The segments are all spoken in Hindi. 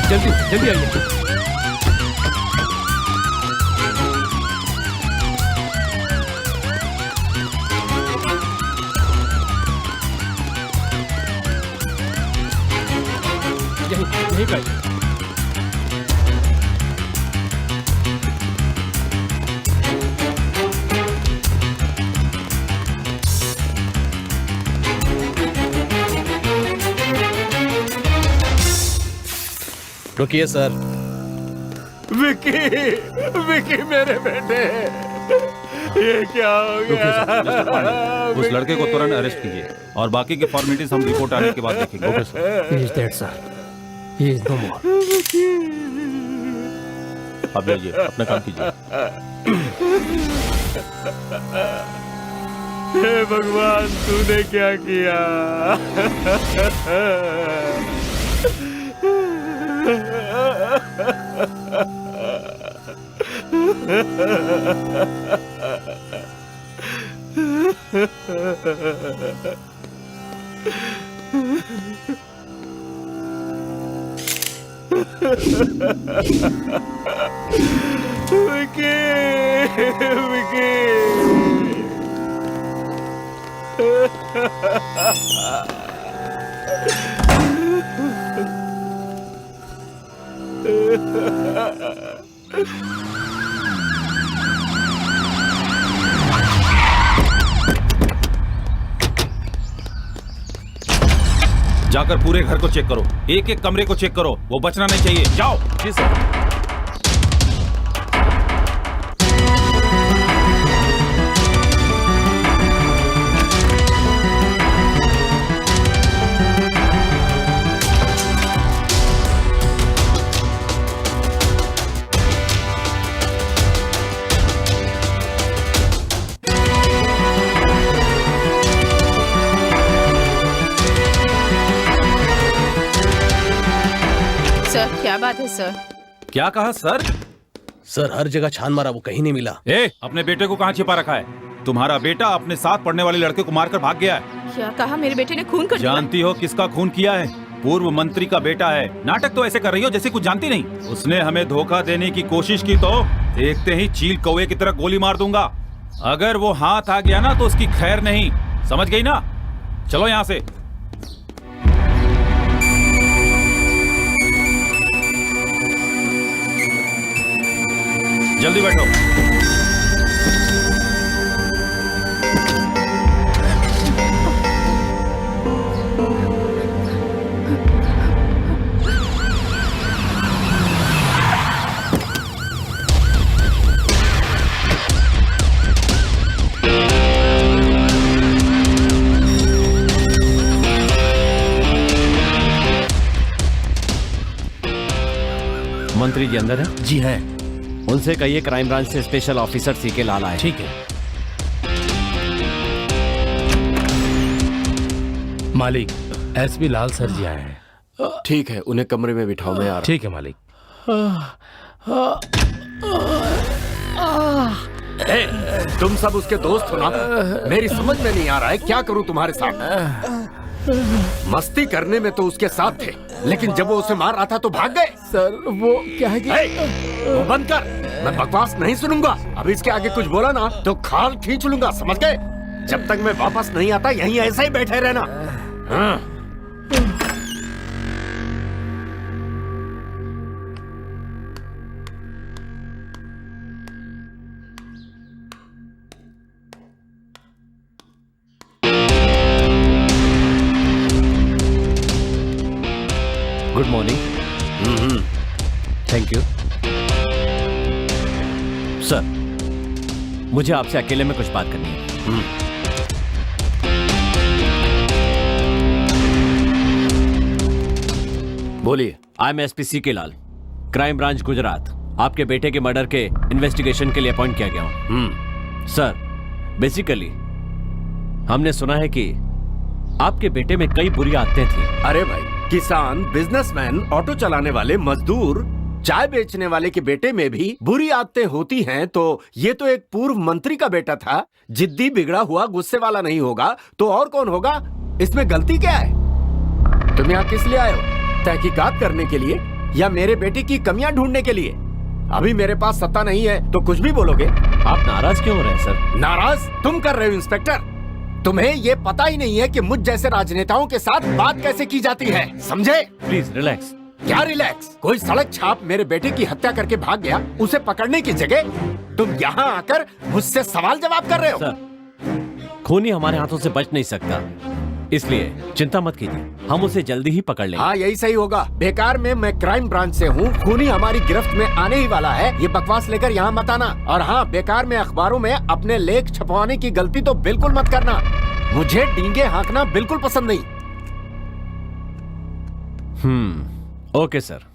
जल्दी जल्दी आइए। यहीं पे आइए। रुकिए सर। विकी, विकी मेरे बेटे, ये क्या हो गया? उस लड़के को तुरंत अरेस्ट कीजिए और बाकी के फॉर्मेलिटीज हम रिपोर्ट आने के बाद देखेंगे। Okay sir. He is dead, sir. He is no more. आप जाइए, अपना काम कीजिए। हे भगवान, तूने क्या किया? विकी, विकी। जाकर पूरे घर को चेक करो, एक एक कमरे को चेक करो, वो बचना नहीं चाहिए। जाओ। जी सर। क्या बात है सर? क्या कहा सर? सर हर जगह छान मारा, वो कहीं नहीं मिला। अपने बेटे को कहाँ छिपा रखा है? तुम्हारा बेटा अपने साथ पढ़ने वाले लड़के को मारकर भाग गया है। क्या कहा? मेरे बेटे ने खून कर दिया? जानती हो किसका खून किया है? पूर्व मंत्री का बेटा है। नाटक तो ऐसे कर रही हो जैसे कुछ जानती नहीं। उसने हमें धोखा देने की कोशिश की तो देखते ही चील कौवे की तरह गोली मार दूंगा। अगर वो हाथ आ गया ना तो उसकी खैर नहीं, समझ गई ना? चलो यहाँ से। जल्दी बैठो। मंत्री जी अंदर है? जी हैं। उनसे कहिए क्राइम ब्रांच से स्पेशल ऑफिसर सीके लाल आए। ठीक है। मालिक, एसपी लाल सर जी आए हैं। ठीक है, उन्हें कमरे में बिठाओ, मैं आ रहा। ठीक है मालिक। तुम सब उसके दोस्त हो ना? मेरी समझ में नहीं आ रहा है क्या करूं तुम्हारे साथ। मस्ती करने में तो उसके साथ थे, लेकिन जब वो उसे मार रहा था तो भाग गए। सर वो क्या है कि... वो बंद कर, मैं बकवास नहीं सुनूंगा। अब इसके आगे कुछ बोला ना तो खाल खींच लूंगा, समझ गए? जब तक मैं वापस नहीं आता यहीं ऐसे ही बैठे रहना। हाँ। Good morning. Thank you sir. मुझे आपसे अकेले में कुछ बात करनी है। बोलिए। I am SP CK Lal, crime branch Gujarat. आपके बेटे के मर्डर के इन्वेस्टिगेशन के लिए अपॉइंट किया गया हूं। सर बेसिकली हमने सुना है कि आपके बेटे में कई बुरी आदतें थी। अरे भाई, किसान, बिजनेसमैन, ऑटो चलाने वाले, मजदूर, चाय बेचने वाले के बेटे में भी बुरी आदतें होती हैं, तो ये तो एक पूर्व मंत्री का बेटा था। जिद्दी, बिगड़ा हुआ, गुस्से वाला नहीं होगा तो और कौन होगा? इसमें गलती क्या है? तुम यहाँ किस लिए आए हो? तहकीकात करने के लिए या मेरे बेटे की कमियां ढूंढने के लिए? अभी मेरे पास सत्ता नहीं है तो कुछ भी बोलोगे। आप नाराज क्यों हो रहे हैं सर? नाराज तुम कर रहे हो इंस्पेक्टर। तुम्हें ये पता ही नहीं है कि मुझ जैसे राजनेताओं के साथ बात कैसे की जाती है, समझे? Please relax. क्या रिलैक्स? कोई सड़क छाप मेरे बेटे की हत्या करके भाग गया, उसे पकड़ने की जगह तुम यहाँ आकर मुझसे सवाल जवाब कर रहे हो। सर, खूनी हमारे हाथों से बच नहीं सकता, इसलिए चिंता मत कीजिए, हम उसे जल्दी ही पकड़ लेंगे। हाँ यही सही होगा। बेकार में मैं क्राइम ब्रांच से हूँ, खूनी हमारी गिरफ्त में आने ही वाला है, ये बकवास लेकर यहाँ मत आना। और हाँ, बेकार में अखबारों में अपने लेख छपवाने की गलती तो बिल्कुल मत करना। मुझे डींगे हाँकना बिल्कुल पसंद नहीं। Okay sir.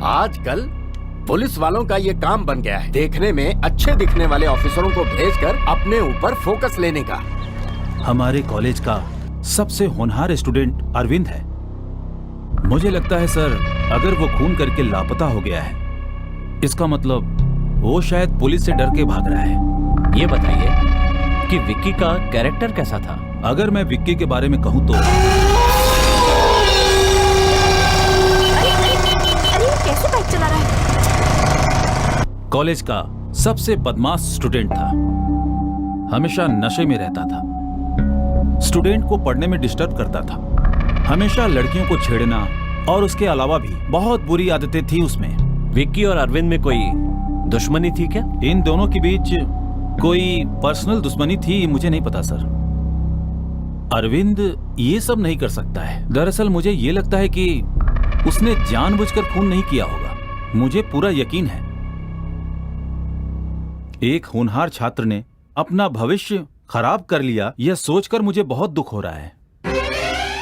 आजकल पुलिस वालों का ये काम बन गया है, देखने में अच्छे दिखने वाले ऑफिसरों को भेजकर अपने ऊपर फोकस लेने का। हमारे कॉलेज का सबसे होनहार स्टूडेंट अरविंद है। मुझे लगता है सर, अगर वो खून करके लापता हो गया है, इसका मतलब वो शायद पुलिस से डर के भाग रहा है। ये बताइए कि विक्की का कैरेक्टर कैसा था? अगर मैं विक्की के बारे में कहूँ तो अरे कैसे बाइक चला रहा है? कॉलेज का सबसे बदमाश स्टूडेंट था, हमेशा नशे में रहता था, स्टूडेंट को पढ़ने में डिस्टर्ब करता था, हमेशा लड़कियों को छेड़ना और उसके अलावा भी बहुत बुरी आदतें थी उसमें। विक्की और अरविंद में कोई दुश्मनी थी क्या? इन दोनों के बीच कोई पर्सनल दुश्मनी थी मुझे नहीं पता सर। अरविंद ये सब नहीं कर सकता है। दरअसल मुझे ये लगता है कि उसने जानबूझकर खून नहीं किया होगा, मुझे पूरा यकीन है। एक होनहार छात्र ने अपना भविष्य खराब कर लिया, यह सोचकर मुझे बहुत दुख हो रहा है।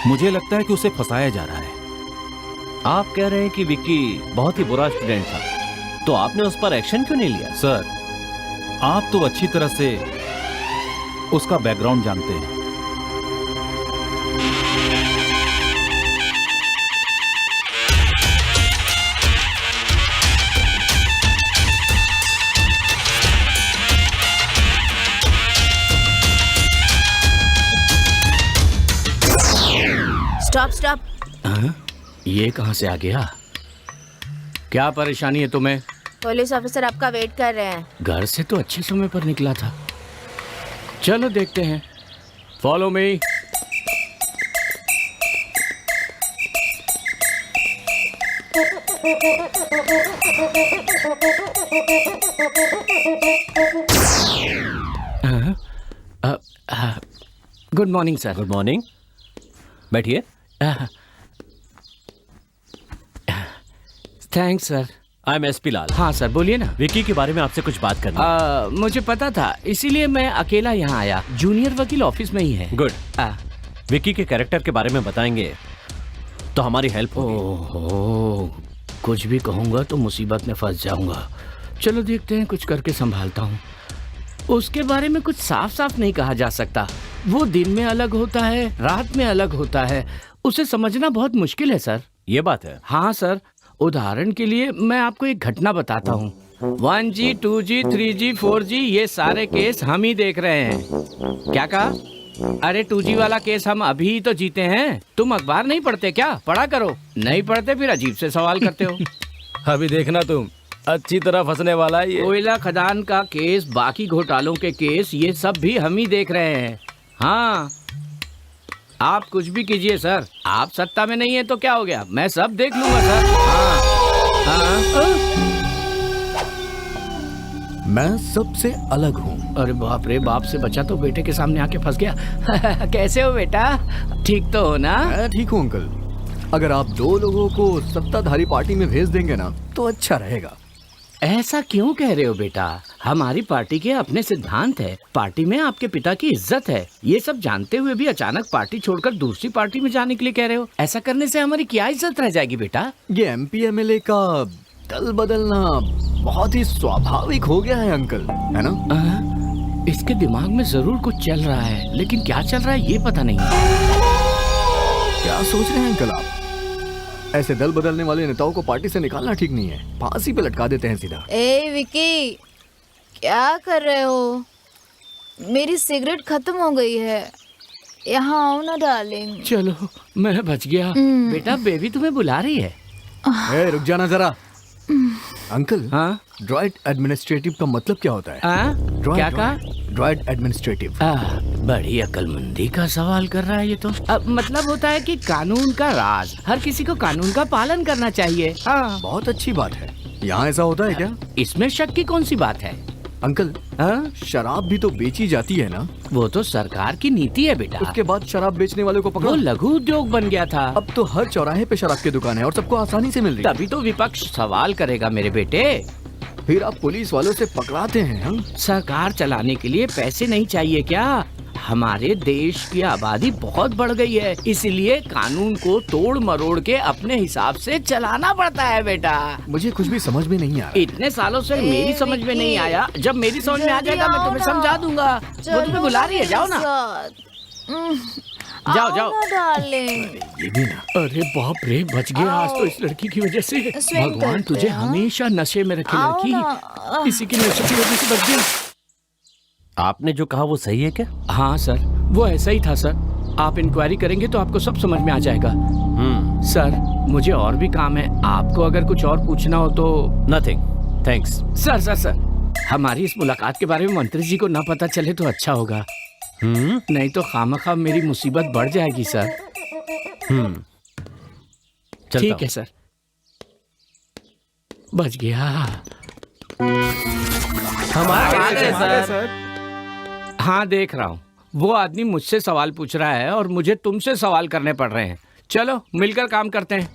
मुझे लगता है कि उसे फंसाया जा रहा है। आप कह रहे हैं कि विक्की बहुत ही बुरा स्टूडेंट था, तो आपने उस पर एक्शन क्यों नहीं लिया? सर, आप तो अच्छी तरह से उसका बैकग्राउंड जानते हैं। Stop stop. ये कहां से आ गया? क्या परेशानी है तुम्हें? पुलिस ऑफिसर आपका वेट कर रहे हैं। घर से तो अच्छे समय पर निकला था। चलो देखते हैं, follow me. Good morning sir. Good morning, बैठिए। Thanks sir. I am SP Lal. हाँ सर, बोलिए ना। विक्की के बारे में आपसे कुछ बात करनी है। मुझे पता था, इसीलिए मैं अकेला यहाँ आया। जूनियर वकील ऑफिस में ही है। गुड। विक्की के कैरेक्टर के बारे में बताएंगे तो हमारी हेल्प होगी। ओहो, कुछ भी कहूँगा तो मुसीबत में फंस जाऊंगा। चलो देखते हैं, कुछ करके संभालता हूँ। उसके बारे में कुछ साफ साफ नहीं कहा जा सकता। वो दिन में अलग होता है, रात में अलग होता है, उसे समझना बहुत मुश्किल है सर। ये बात है। हाँ सर, उदाहरण के लिए मैं आपको एक घटना बताता हूँ। 1G, 2G, 3G, 4G ये सारे केस हम ही देख रहे हैं। क्या कहा? अरे 2G वाला केस हम अभी ही तो जीते हैं। तुम अखबार नहीं पढ़ते क्या? पढ़ा करो। नहीं पढ़ते फिर अजीब से सवाल करते हो। अभी देखना तुम, अच्छी तरह फंसने वाला है ये। कोयला खदान का केस, बाकी घोटालों के केस, ये सब भी हम ही देख रहे हैं। हाँ, आप कुछ भी कीजिए सर, आप सत्ता में नहीं है तो क्या हो गया, मैं सब देख लूंगा सर। हाँ। मैं सबसे अलग हूँ। अरे बाप रे, बाप से बचा तो बेटे के सामने आके फंस गया। कैसे हो बेटा? ठीक तो हो ना? मैं ठीक हूँ अंकल। अगर आप 2 लोगों को सत्ताधारी पार्टी में भेज देंगे ना तो अच्छा रहेगा। ऐसा क्यों कह रहे हो बेटा? हमारी पार्टी के अपने सिद्धांत है, पार्टी में आपके पिता की इज्जत है। ये सब जानते हुए भी अचानक पार्टी छोड़कर दूसरी पार्टी में जाने के लिए कह रहे हो। ऐसा करने से हमारी क्या इज्जत रह जाएगी बेटा? ये MP MLA का दल बदलना बहुत ही स्वाभाविक हो गया है अंकल, है ना? इसके दिमाग में जरूर कुछ चल रहा है, लेकिन क्या चल रहा है ये पता नहीं। क्या सोच रहे हैं अंकल आप? ऐसे दल बदलने वाले नेताओं को पार्टी से निकालना ठीक नहीं है, फांसी पे लटका देते हैं सीधा। ए विकी, क्या कर रहे हो? मेरी सिगरेट खत्म हो गई है। यहाँ आओ ना डार्लिंग। चलो मैं बच गया। बेटा बेबी तुम्हें बुला रही है। ए, रुक जाना जरा। अंकल, हाँ ड्राइट एडमिनिस्ट्रेटिव का मतलब क्या होता है? क्या कहा? ड्राइट एडमिनिस्ट्रेटिव। बड़ी अक्लमंदी का सवाल कर रहा है ये तो। मतलब होता है कि कानून का राज, हर किसी को कानून का पालन करना चाहिए। हाँ बहुत अच्छी बात है। यहाँ ऐसा होता है क्या? इसमें शक की कौन सी बात है? अंकल, हाँ शराब भी तो बेची जाती है ना? वो तो सरकार की नीति है बेटा। उसके बाद शराब बेचने वाले को वो पकड़ो। लघु उद्योग बन गया था। अब तो हर चौराहे पे शराब की दुकान है और सबको आसानी से मिल रही है। तभी तो विपक्ष सवाल करेगा मेरे बेटे। फिर आप पुलिस वालों से पकड़ाते हैं हम? सरकार चलाने के लिए पैसे नहीं चाहिए क्या? हमारे देश की आबादी बहुत बढ़ गई है, इसलिए कानून को तोड़ मरोड़ के अपने हिसाब से चलाना पड़ता है बेटा। मुझे कुछ भी समझ में नहीं आ रहा। इतने सालों से मेरी समझ में नहीं आया, जब मेरी समझ में आ जाएगा मैं तुम्हें समझा दूंगा। वो तुम्हें बुला रही है, जाओ ना। जाओ जाओ डार्लिंग। ये भी ना। अरे बाप रे, बच गया आज तो इस लड़की की वजह से। स्विंग भगवान करते तुझे हैं, हाँ? हमेशा नशे में रखे आओ लड़की। ना। इसी की नशे की वजह से बच गया। आपने जो कहा वो सही है क्या? हाँ सर, वो ऐसा ही था सर। आप इंक्वायरी करेंगे तो आपको सब समझ में आ जाएगा। सर मुझे और भी काम है, आपको अगर कुछ और पूछना हो तो। Nothing, thanks. Sir sir sir, हमारी इस मुलाकात के बारे में मंत्री जी को ना पता चले तो अच्छा होगा। नहीं तो खामखा मेरी मुसीबत बढ़ जाएगी सर। ठीक है सर, बच गया। हमारा सर। हाँ देख रहा हूँ, वो आदमी मुझसे सवाल पूछ रहा है और मुझे तुमसे सवाल करने पड़ रहे हैं। चलो मिलकर काम करते हैं।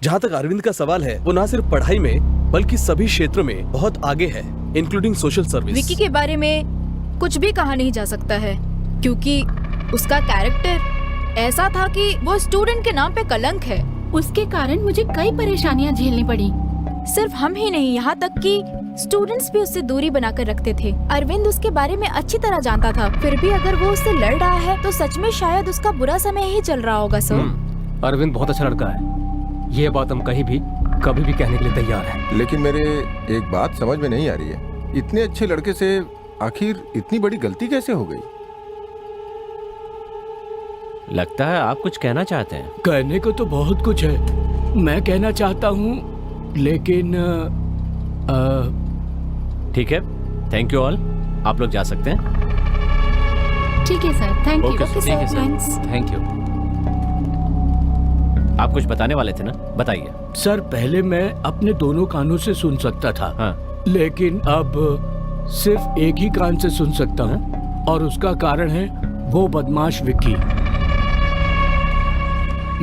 जहाँ तक अरविंद का सवाल है, वो ना सिर्फ पढ़ाई में बल्कि सभी क्षेत्रों में बहुत आगे है, इंक्लूडिंग सोशल सर्विस। विकी के बारे में कुछ भी कहा नहीं जा सकता है, क्योंकि उसका कैरेक्टर ऐसा था कि वो स्टूडेंट के नाम पे कलंक है। उसके कारण मुझे कई परेशानियां झेलनी पड़ी। सिर्फ हम ही नहीं, यहाँ तक कि स्टूडेंट्स भी उससे दूरी बनाकर रखते थे। अरविंद उसके बारे में अच्छी तरह जानता था, फिर भी अगर वो उससे लड़ रहा है तो सच में शायद उसका बुरा समय ही चल रहा होगा। सर अरविंद बहुत अच्छा लड़का है, ये बात हम कहीं भी कभी भी कहने के लिए तैयार हैं। लेकिन मेरे एक बात समझ में नहीं आ रही है, इतने अच्छे लड़के से आखिर इतनी बड़ी गलती कैसे हो गई? लगता है आप कुछ कहना चाहते हैं। कहने को तो बहुत कुछ है, मैं कहना चाहता हूँ, लेकिन ठीक है, थैंक यू ऑल, आप लोग जा सकते हैं। ठीक है sir, thank you. Okay okay sir, thanks. Thank you. आप कुछ बताने वाले थे ना, बताइए। सर पहले मैं अपने दोनों कानों से सुन सकता था, हाँ। लेकिन अब सिर्फ एक ही कान से सुन सकता हूँ, और उसका कारण है वो बदमाश विक्की।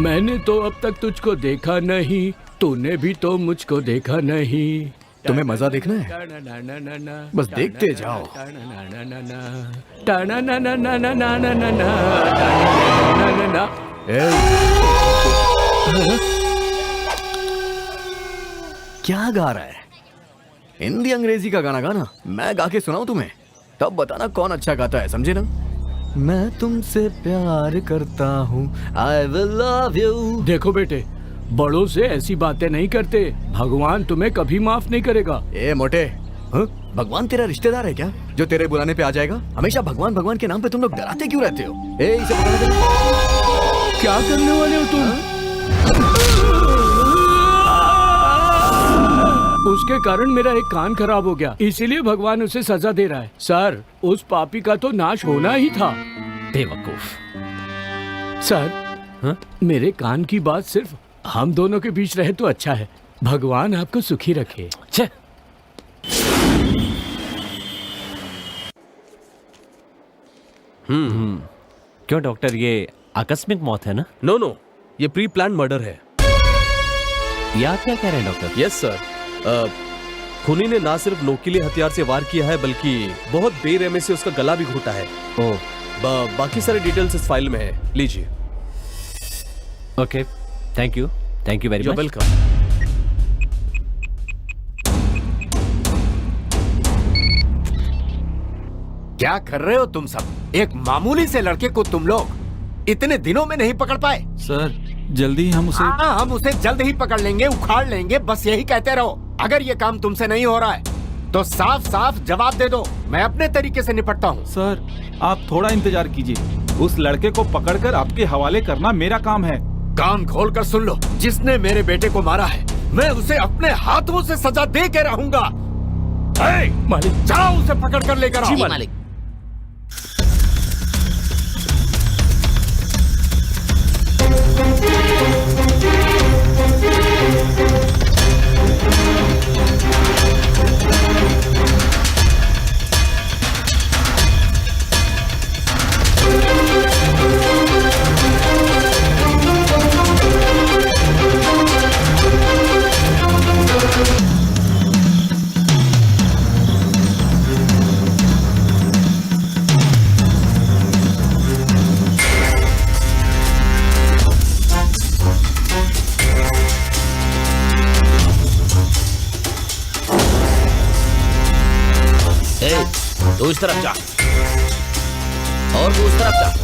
मैंने तो अब तक तुझको देखा नहीं, तूने भी तो मुझको देखा नहीं। तुम्हें मजा देखना है? बस देखते जाओ। क्या गा रहा है? हिंदी अंग्रेजी का गाना गाना, मैं गा के सुनाऊं तुम्हें, तब बताना कौन अच्छा गाता है, समझे ना? मैं तुमसे प्यार करता हूँ, I will love you। देखो बेटे, बड़ों से ऐसी बातें नहीं करते, भगवान तुम्हें कभी माफ नहीं करेगा। ए मोटे, भगवान तेरा रिश्तेदार है क्या जो तेरे बुलाने पे आ जाएगा? हमेशा भगवान भगवान के नाम पे तुम लोग डराते क्यों रहते हो? ए, इसे पकड़ने दे। क्या करने वाले हो तुम? उसके कारण मेरा एक कान खराब हो गया, इसीलिए भगवान उसे सजा दे रहा है। सर उस पापी का तो नाश होना ही था। बेवकूफ। सर मेरे कान की बात सिर्फ हम दोनों के बीच रहे तो अच्छा है। भगवान आपको सुखी रखे। छे। क्यों डॉक्टर, ये आकस्मिक मौत है ना? नो नो, ये प्री प्लान मर्डर है। ये आप क्या कह रहे हैं डॉक्टर? यस सर, खूनी ने ना सिर्फ नोकीले हथियार से वार किया है, बल्कि बहुत बेरहमी से उसका गला भी घोटा है। ओह, बाकी सारे डिटेल्स इस फाइल में है, लीजिए। Okay, thank you very much. Welcome. क्या कर रहे हो तुम सब? एक मामूली से लड़के को तुम लोग इतने दिनों में नहीं पकड़ पाए? सर जल्दी हम उसे हाँ, हम उसे जल्द ही पकड़ लेंगे, उखाड़ लेंगे, बस यही कहते रहो। अगर ये काम तुमसे नहीं हो रहा है तो साफ साफ जवाब दे दो, मैं अपने तरीके से निपटता हूँ। सर आप थोड़ा इंतजार कीजिए, उस लड़के को पकड़कर आपके हवाले करना मेरा काम है। कान खोल कर सुन लो, जिसने मेरे बेटे को मारा है मैं उसे अपने हाथों से सजा दे के रहूंगा। मालिक, जाओ उसे पकड़ कर लेकर आओ। जी मालिक। तू इस तरफ जा और तू उस तरफ जा।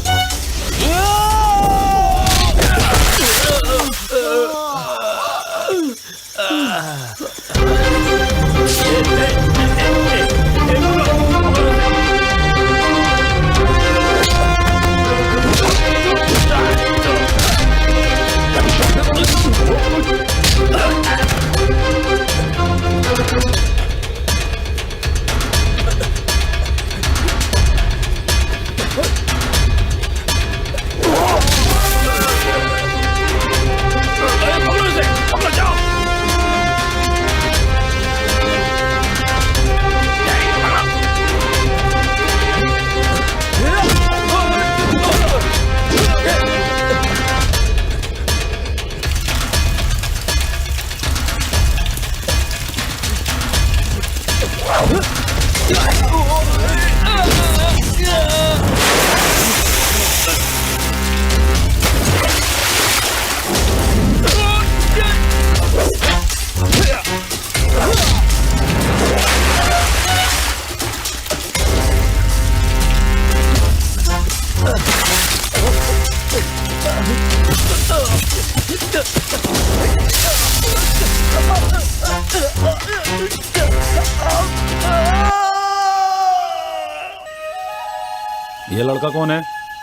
ये लड़का कौन है?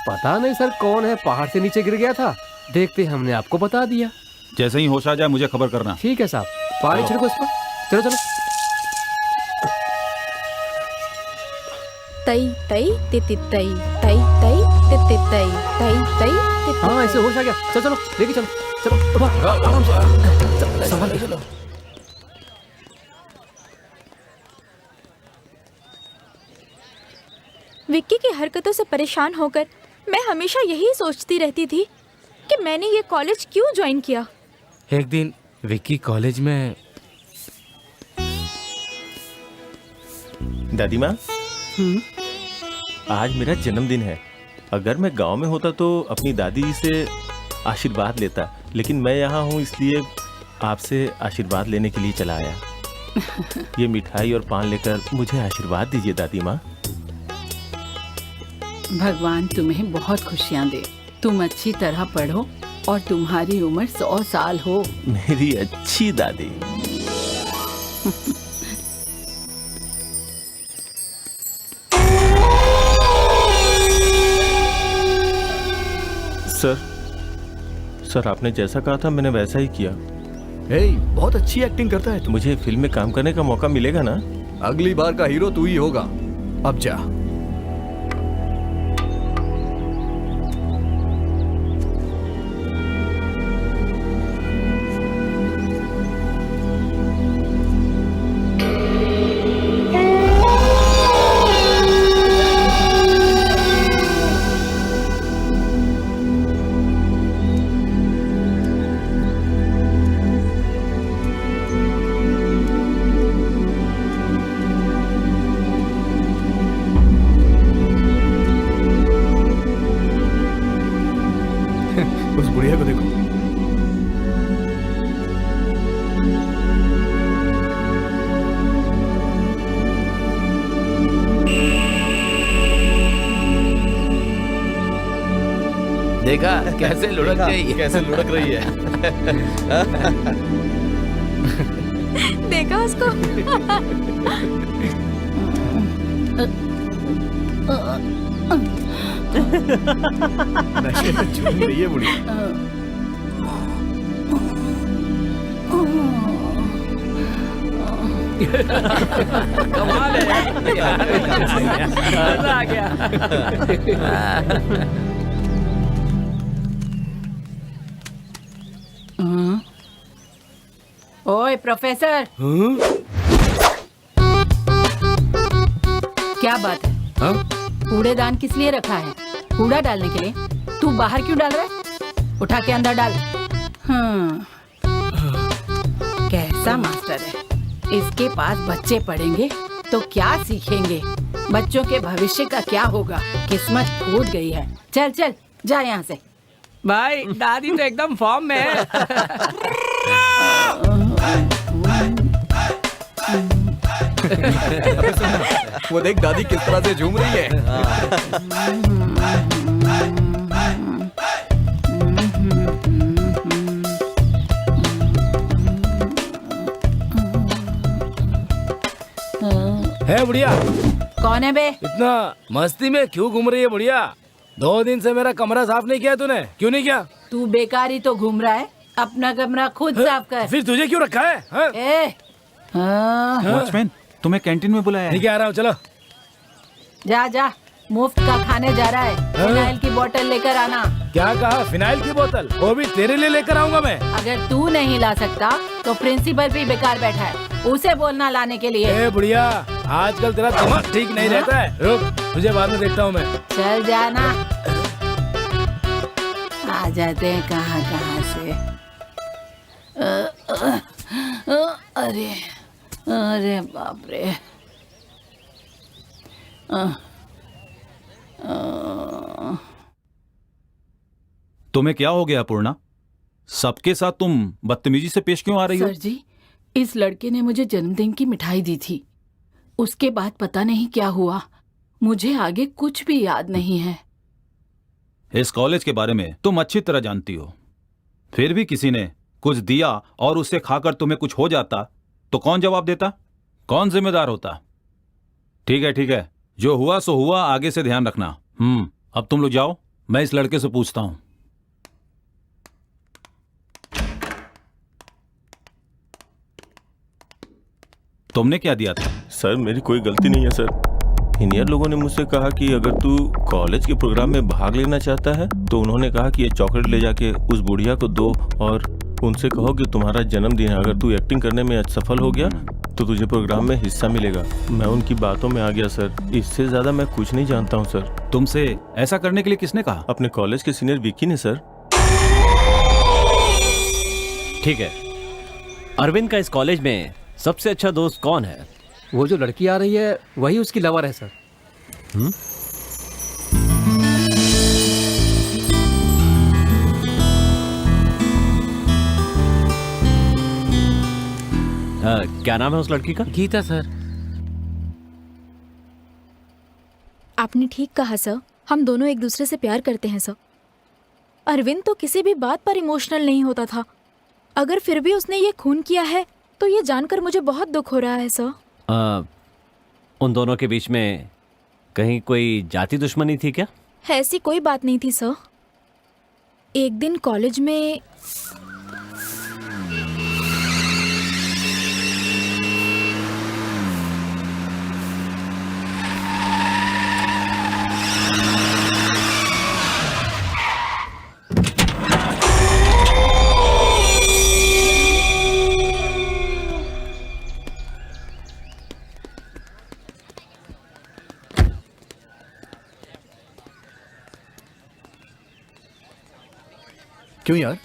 पता नहीं सर कौन है, पहाड़ से नीचे गिर गया था, देखते हमने आपको बता दिया। जैसे ही होश आ जाए मुझे खबर करना। ठीक है साहब, पानी छिड़को इस पर। चलो चलो। तई तई तिति तई तई तई तिति तई तई तई तिति। हाँ ऐसे होश आ गया। चलो चलो लेके चलो। चलो आराम से संभाल के चलो। विक्की की हरकतों से परेशान होकर मैं हमेशा यही सोचती रहती थी कि मैंने ये कॉलेज क्यों ज्वाइन किया। एक दिन विक्की कॉलेज में दादी माँ, आज मेरा जन्मदिन है। अगर मैं गांव में होता तो अपनी दादी जी से आशीर्वाद लेता, लेकिन मैं यहाँ हूँ इसलिए आपसे आशीर्वाद लेने के लिए चला आया। ये मिठाई और पान लेकर मुझे आशीर्वाद दीजिए दादी माँ। भगवान तुम्हें बहुत खुशियाँ दे। तुम अच्छी तरह पढ़ो और तुम्हारी उम्र 100 साल हो। मेरी अच्छी दादी। सर आपने जैसा कहा था मैंने वैसा ही किया। बहुत अच्छी एक्टिंग करता है तू। मुझे फिल्म में काम करने का मौका मिलेगा ना? अगली बार का हीरो तू ही होगा। अब जा। देखा कैसे लुढ़क गई, कैसे लुढ़क रही है। देखा उसको। नशे में झूम रही है बुढ़िया। कमाल है यार, मजा आ गया। ओए प्रोफेसर, क्या बात है? हाँ? कूड़ेदान किस लिए रखा है? कूड़ा डालने के लिए? तू बाहर क्यों डाल रहा है? उठा के अंदर डाल। कैसा मास्टर है? इसके पास बच्चे पढ़ेंगे तो क्या सीखेंगे? बच्चों के भविष्य का क्या होगा? किस्मत फूट गई है। चल चल जा यहाँ से। भाई दादी तो एकदम फॉर्म में है। वो देख दादी किस तरह से झूम रही है। है बुढ़िया? कौन है बे? इतना मस्ती में क्यों घूम रही है बुढ़िया? 2 दिन से मेरा कमरा साफ नहीं किया तूने, क्यों नहीं किया? तू बेकार ही तो घूम रहा है, अपना कमरा खुद साफ कर। फिर तुझे क्यों रखा है? वॉचमैन, तुम्हें कैंटीन में बुलाया है। ठीक है, आ रहा हूँ, चलो। जा जा, मुफ्त का खाने जा रहा है। फिनाइल की बोतल लेकर आना। क्या कहा? फिनाइल की बोतल? वो भी तेरे लिए लेकर आऊंगा मैं। अगर तू नहीं ला सकता तो प्रिंसिपल भी बेकार बैठा है, उसे बोलना लाने के लिए। ए बुढ़िया, आजकल तेरा दिमाग ठीक नहीं रहता है। रुक, तुझे बाद में देखता हूँ मैं। चल जाना। आ जाते हैं कहाँ कहाँ से। अरे अरे बाप रे। तुम्हें क्या हो गया पूर्णा? सबके साथ तुम बदतमीजी से पेश क्यों आ रही हो? सर जी, इस लड़के ने मुझे जन्मदिन की मिठाई दी थी। उसके बाद पता नहीं क्या हुआ, मुझे आगे कुछ भी याद नहीं है। इस कॉलेज के बारे में तुम अच्छी तरह जानती हो, फिर भी किसी ने कुछ दिया और उसे खाकर तुम्हें कुछ हो जाता तो कौन जवाब देता? कौन जिम्मेदार होता? ठीक है, जो हुआ सो हुआ, आगे से ध्यान रखना। अब तुम लोग जाओ, मैं इस लड़के से पूछता हूं। तुमने क्या दिया था? सर मेरी कोई गलती नहीं है सर। सीनियर लोगों ने मुझसे कहा कि अगर तू कॉलेज के प्रोग्राम में भाग लेना चाहता है तो उन्होंने कहा कि ये चॉकलेट ले जाके उस बुढ़िया को दो और उनसे कहो कि तुम्हारा जन्मदिन है, अगर तू एक्टिंग करने में सफल हो गया तो तुझे प्रोग्राम में हिस्सा मिलेगा। मैं उनकी बातों में आ गया सर, इससे ज्यादा मैं कुछ नहीं जानता हूँ सर। तुमसे ऐसा करने के लिए किसने कहा? अपने कॉलेज के सीनियर विक्की ने सर। ठीक है, अरविंद का इस कॉलेज में सबसे अच्छा दोस्त कौन है? वो जो लड़की आ रही है वही उसकी लवर है सर। क्या नाम है उस लड़की का? गीता सर। आपने ठीक कहा सर, हम दोनों एक दूसरे से प्यार करते हैं सर। अरविंद तो किसी भी बात पर इमोशनल नहीं होता था, अगर फिर भी उसने ये खून किया है तो ये जानकर मुझे बहुत दुख हो रहा है सर। उन दोनों के बीच में कहीं कोई जाति दुश्मनी थी क्या? ऐसी कोई बात नहीं थी सर। एक दिन कॉलेज में क्यों यार,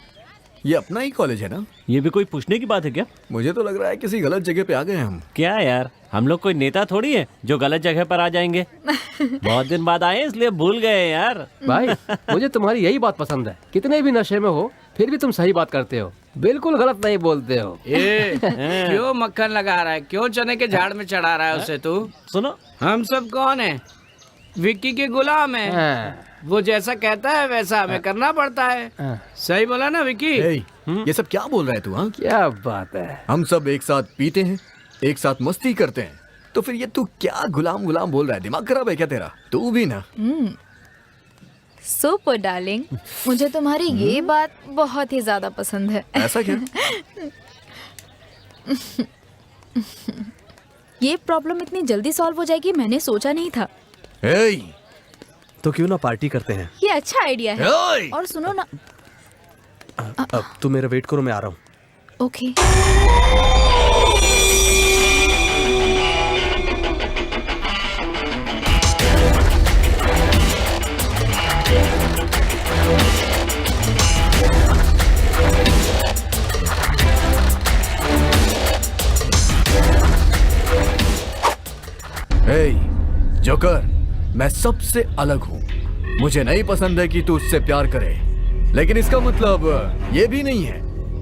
ये अपना ही कॉलेज है ना? ये भी कोई पूछने की बात है क्या? मुझे तो लग रहा है किसी गलत जगह पे आ गए हम। क्या यार, हम लोग कोई नेता थोड़ी है जो गलत जगह पर आ जाएंगे। बहुत दिन बाद आए इसलिए भूल गए यार। भाई मुझे तुम्हारी यही बात पसंद है, कितने भी नशे में हो फिर भी तुम सही बात करते हो, बिल्कुल गलत नहीं बोलते हो। क्यों मक्खन लगा रहा है? क्यों चने के झाड़ में चढ़ा रहा है उसे? तू सुनो, हम सब कौन है? विक्की के गुलाम है। हाँ। वो जैसा कहता है वैसा हमें करना पड़ता है। सही बोला ना विक्की? ये सब क्या बोल रहा है तू? हाँ, क्या बात है। हम सब एक साथ पीते हैं, एक साथ मस्ती करते हैं, तो फिर ये तू क्या गुलाम गुलाम बोल रहा है? दिमाग खराब है क्या तेरा? तू भी ना। सुपर डार्लिंग, मुझे तुम्हारी ये बात बहुत ही ज्यादा पसंद है। ऐसा क्या? ये प्रॉब्लम इतनी जल्दी सॉल्व हो जाएगी मैंने सोचा नहीं था। तो क्यों ना पार्टी करते हैं? ये अच्छा आइडिया है। और सुनो ना, अब तुम मेरा वेट करो, मैं आ रहा हूँ। ओके। जोकर, मैं सबसे अलग हूँ। मुझे नहीं पसंद है कि तू उससे प्यार करे, लेकिन इसका मतलब ये भी नहीं है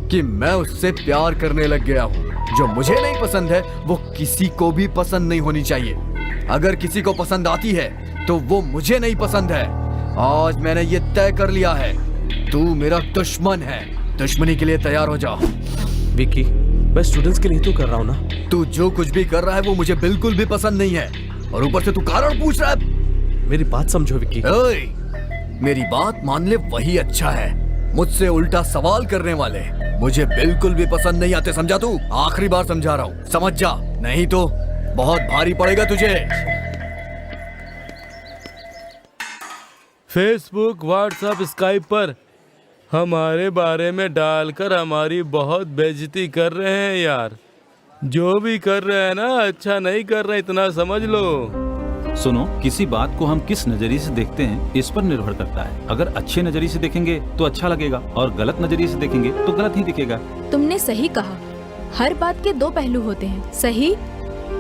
कि मैं उससे प्यार करने लग गया हूँ। जो मुझे नहीं पसंद है वो किसी को भी पसंद नहीं होनी चाहिए। अगर किसी को पसंद आती है तो वो मुझे नहीं पसंद है। आज मैंने ये तय कर लिया है, तू मेरा दुश्मन है। दुश्मनी के लिए तैयार हो जा। विक्की, मैं स्टूडेंट्स के लिए तो कर रहा हूँ ना। तू जो कुछ भी कर रहा है वो मुझे बिल्कुल भी पसंद नहीं है, और ऊपर से तू कारण पूछ रहा है। मेरी बात समझो विक्की। मेरी बात मान ले वही अच्छा है। मुझसे उल्टा सवाल करने वाले मुझे बिल्कुल भी पसंद नहीं आते, समझा तू? आखिरी बार समझा रहा हूँ, समझ जा, नहीं तो बहुत भारी पड़ेगा तुझे। फेसबुक, व्हाट्सएप, स्काइप पर हमारे बारे में डालकर हमारी बहुत बेइज्जती कर रहे हैं यार। जो भी कर रहे हैं ना, अच्छा नहीं कर रहे, इतना समझ लो। सुनो, किसी बात को हम किस नजरिए से देखते हैं इस पर निर्भर करता है। अगर अच्छे नजरिए से देखेंगे तो अच्छा लगेगा, और गलत नजरिए से देखेंगे तो गलत ही दिखेगा। तुमने सही कहा, हर बात के दो पहलू होते हैं, सही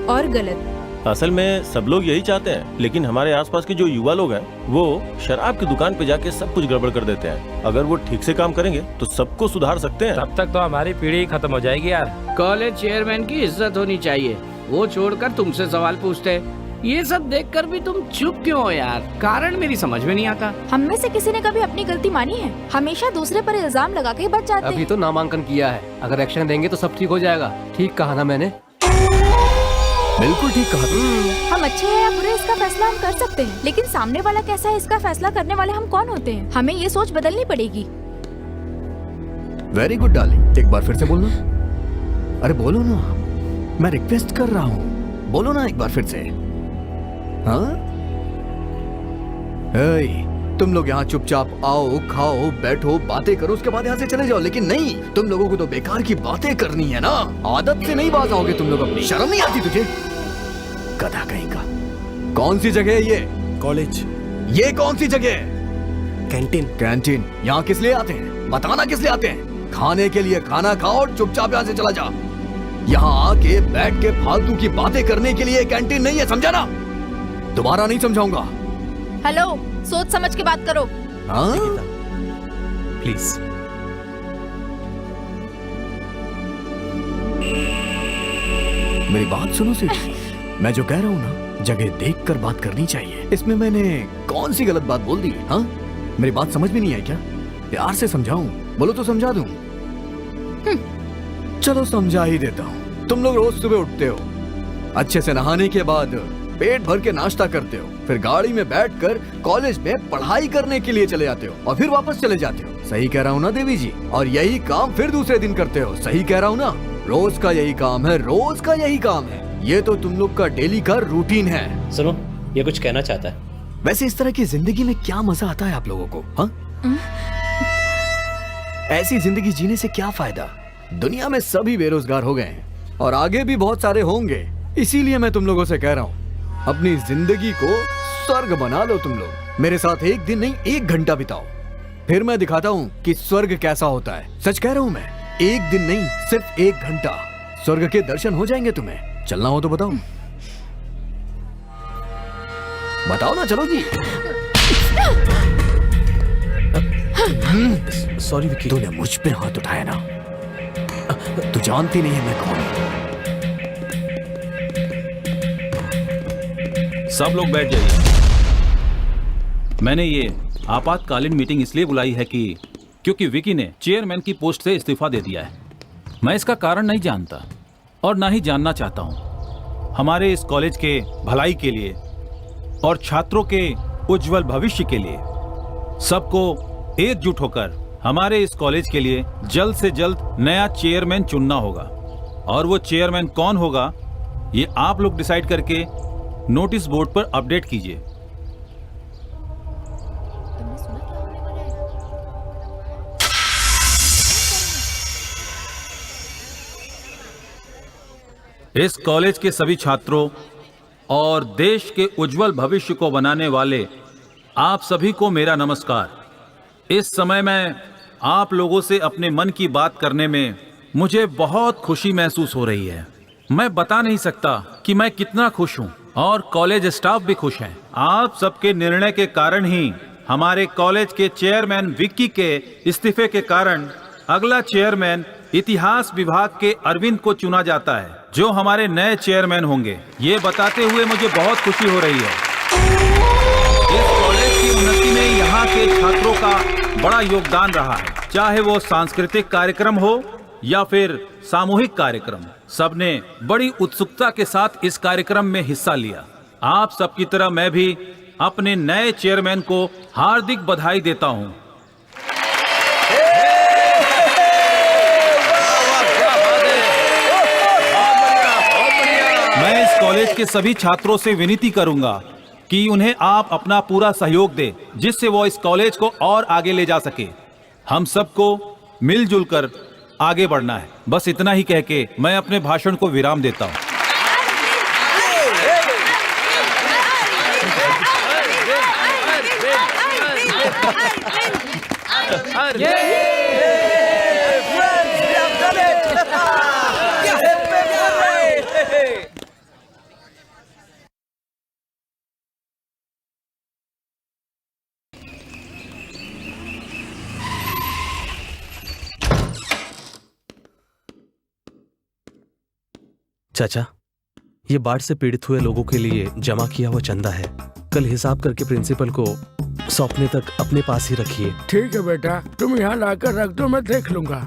और गलत। असल में सब लोग यही चाहते हैं, लेकिन हमारे आसपास के जो युवा लोग हैं वो शराब की दुकान पे जाके सब कुछ गड़बड़ कर देते हैं। अगर वो ठीक से काम करेंगे तो सबको सुधार सकते हैं। तब तक तो हमारी पीढ़ी खत्म हो जाएगी यार। कॉलेज चेयरमैन की इज्जत होनी चाहिए, वो छोड़कर तुमसे सवाल पूछते हैं। ये सब देखकर भी तुम चुप क्यों हो यार? कारण मेरी समझ में नहीं आता। हम में से किसी ने कभी अपनी गलती मानी है? हमेशा दूसरे पर इल्जाम लगा के बच जाते अभी हैं। तो नामांकन किया है, अगर एक्शन देंगे तो सब ठीक हो जाएगा। ठीक कहा ना मैंने? बिल्कुल ठीक कहा तुमने। हम अच्छे हैं या बुरे इसका फैसला हम कर सकते हैं, लेकिन सामने वाला कैसा है इसका फैसला करने वाले हम कौन होते हैं? हमें ये सोच बदलनी पड़ेगी। वेरी गुड डार्लिंग, एक बार फिर से बोलना। अरे बोलो ना, मैं रिक्वेस्ट कर रहा हूँ, बोलो ना एक बार फिर से। हाँ, तुम लोग यहाँ चुपचाप आओ, खाओ, बैठो, बातें करो, उसके बाद यहाँ से चले जाओ। लेकिन नहीं, तुम लोगों को तो बेकार की बातें करनी है ना। आदत से नहीं बाज आओगे तुम लोग अपनी। शर्म नहीं आती तुझे? गधा कहीं का। कौन सी जगह है ये? कॉलेज। ये कौन सी जगह है? कैंटीन। कैंटीन यहाँ किस लिए आते हैं? बताना किस लिए आते हैं? खाने के लिए। खाना खाओ और चुपचाप यहाँ से चला जा। यहाँ आके बैठ के फालतू की बातें करने के लिए कैंटीन नहीं है, समझा ना? दोबारा नहीं समझाऊंगा। हेलो, सोच समझ के बात करो। हाँ? प्लीज। मेरी बात सुनो सीधी। मैं जो कह रहा हूँ ना, जगह देखकर बात करनी चाहिए। इसमें मैंने कौन सी गलत बात बोल दी? हाँ, मेरी बात समझ में नहीं आई क्या? प्यार से समझाऊं? बोलो तो समझा दूं। चलो समझा ही देता हूँ। तुम लोग रोज सुबह उठते हो, अच्छे से नहाने के बाद पेट भर के नाश्ता करते हो, फिर गाड़ी में बैठकर कॉलेज में पढ़ाई करने के लिए चले जाते हो और फिर वापस चले जाते हो। सही कह रहा हूँ ना देवी जी? और यही काम फिर दूसरे दिन करते हो। सही कह रहा हूँ ना? रोज का यही काम है, रोज का यही काम है। ये तो तुम लोग का डेली का रूटीन है। सुनो, ये कुछ कहना चाहता है। वैसे इस तरह की जिंदगी में क्या मजा आता है आप लोगों को? हाँ, ऐसी जिंदगी जीने से क्या फायदा? दुनिया में सभी बेरोजगार हो गए हैं और आगे भी बहुत सारे होंगे। इसीलिए मैं तुम लोगों से कह रहा हूँ, अपनी जिंदगी को स्वर्ग बना लो। तुम लोग मेरे साथ एक दिन नहीं, 1 घंटा बिताओ, फिर मैं दिखाता हूँ कि स्वर्ग कैसा होता है। सच कह रहा हूँ मैं, 1 दिन नहीं, सिर्फ 1 घंटा। स्वर्ग के दर्शन हो जाएंगे तुम्हें। चलना हो तो बताओ, बताओ ना। चलो जी। सॉरी विक्की। तूने मुझ पे हाथ उठाया ना, तू जानती नहीं है मैं कौन हूं। सब लोग बैठ जाइए। मैंने ये आपातकालीन मीटिंग इसलिए बुलाई है क्योंकि विकी ने चेयरमैन की पोस्ट से इस्तीफा दे दिया है। मैं इसका कारण नहीं जानता और ना ही जानना चाहता हूँ। हमारे इस कॉलेज के भलाई के लिए और छात्रों के उज्जवल भविष्य के लिए सबको एकजुट होकर हमारे इस कॉलेज के लिए जल्द से जल्द नया चेयरमैन चुनना होगा। और वो चेयरमैन कौन होगा ये आप लोग डिसाइड करके नोटिस बोर्ड पर अपडेट कीजिए। इस कॉलेज के सभी छात्रों और देश के उज्जवल भविष्य को बनाने वाले आप सभी को मेरा नमस्कार। इस समय मैं आप लोगों से अपने मन की बात करने में मुझे बहुत खुशी महसूस हो रही है। मैं बता नहीं सकता कि मैं कितना खुश हूं और कॉलेज स्टाफ भी खुश है। आप सबके निर्णय के कारण ही हमारे कॉलेज के चेयरमैन विक्की के इस्तीफे के कारण अगला चेयरमैन इतिहास विभाग के अरविंद को चुना जाता है, जो हमारे नए चेयरमैन होंगे। ये बताते हुए मुझे बहुत खुशी हो रही है। इस कॉलेज की उन्नति में यहाँ के छात्रों का बड़ा योगदान रहा है, चाहे वो सांस्कृतिक कार्यक्रम हो या फिर सामूहिक कार्यक्रम। सबने बड़ी उत्सुकता के साथ इस कार्यक्रम में हिस्सा लिया। आप सबकी तरह मैं भी अपने नए चेयरमैन को हार्दिक बधाई देता हूं। मैं इस कॉलेज के सभी छात्रों से विनती करूंगा कि उन्हें आप अपना पूरा सहयोग दें, जिससे वो इस कॉलेज को और आगे ले जा सके। हम सबको मिलजुल कर आगे बढ़ना है। बस इतना ही कह के मैं अपने भाषण को विराम देता हूं। चाचा, ये बाढ़ से पीड़ित हुए लोगों के लिए जमा किया हुआ चंदा है। कल हिसाब करके प्रिंसिपल को सौंपने तक अपने पास ही रखिए। ठीक है बेटा, तुम यहाँ लाकर रख दो, मैं देख लूंगा।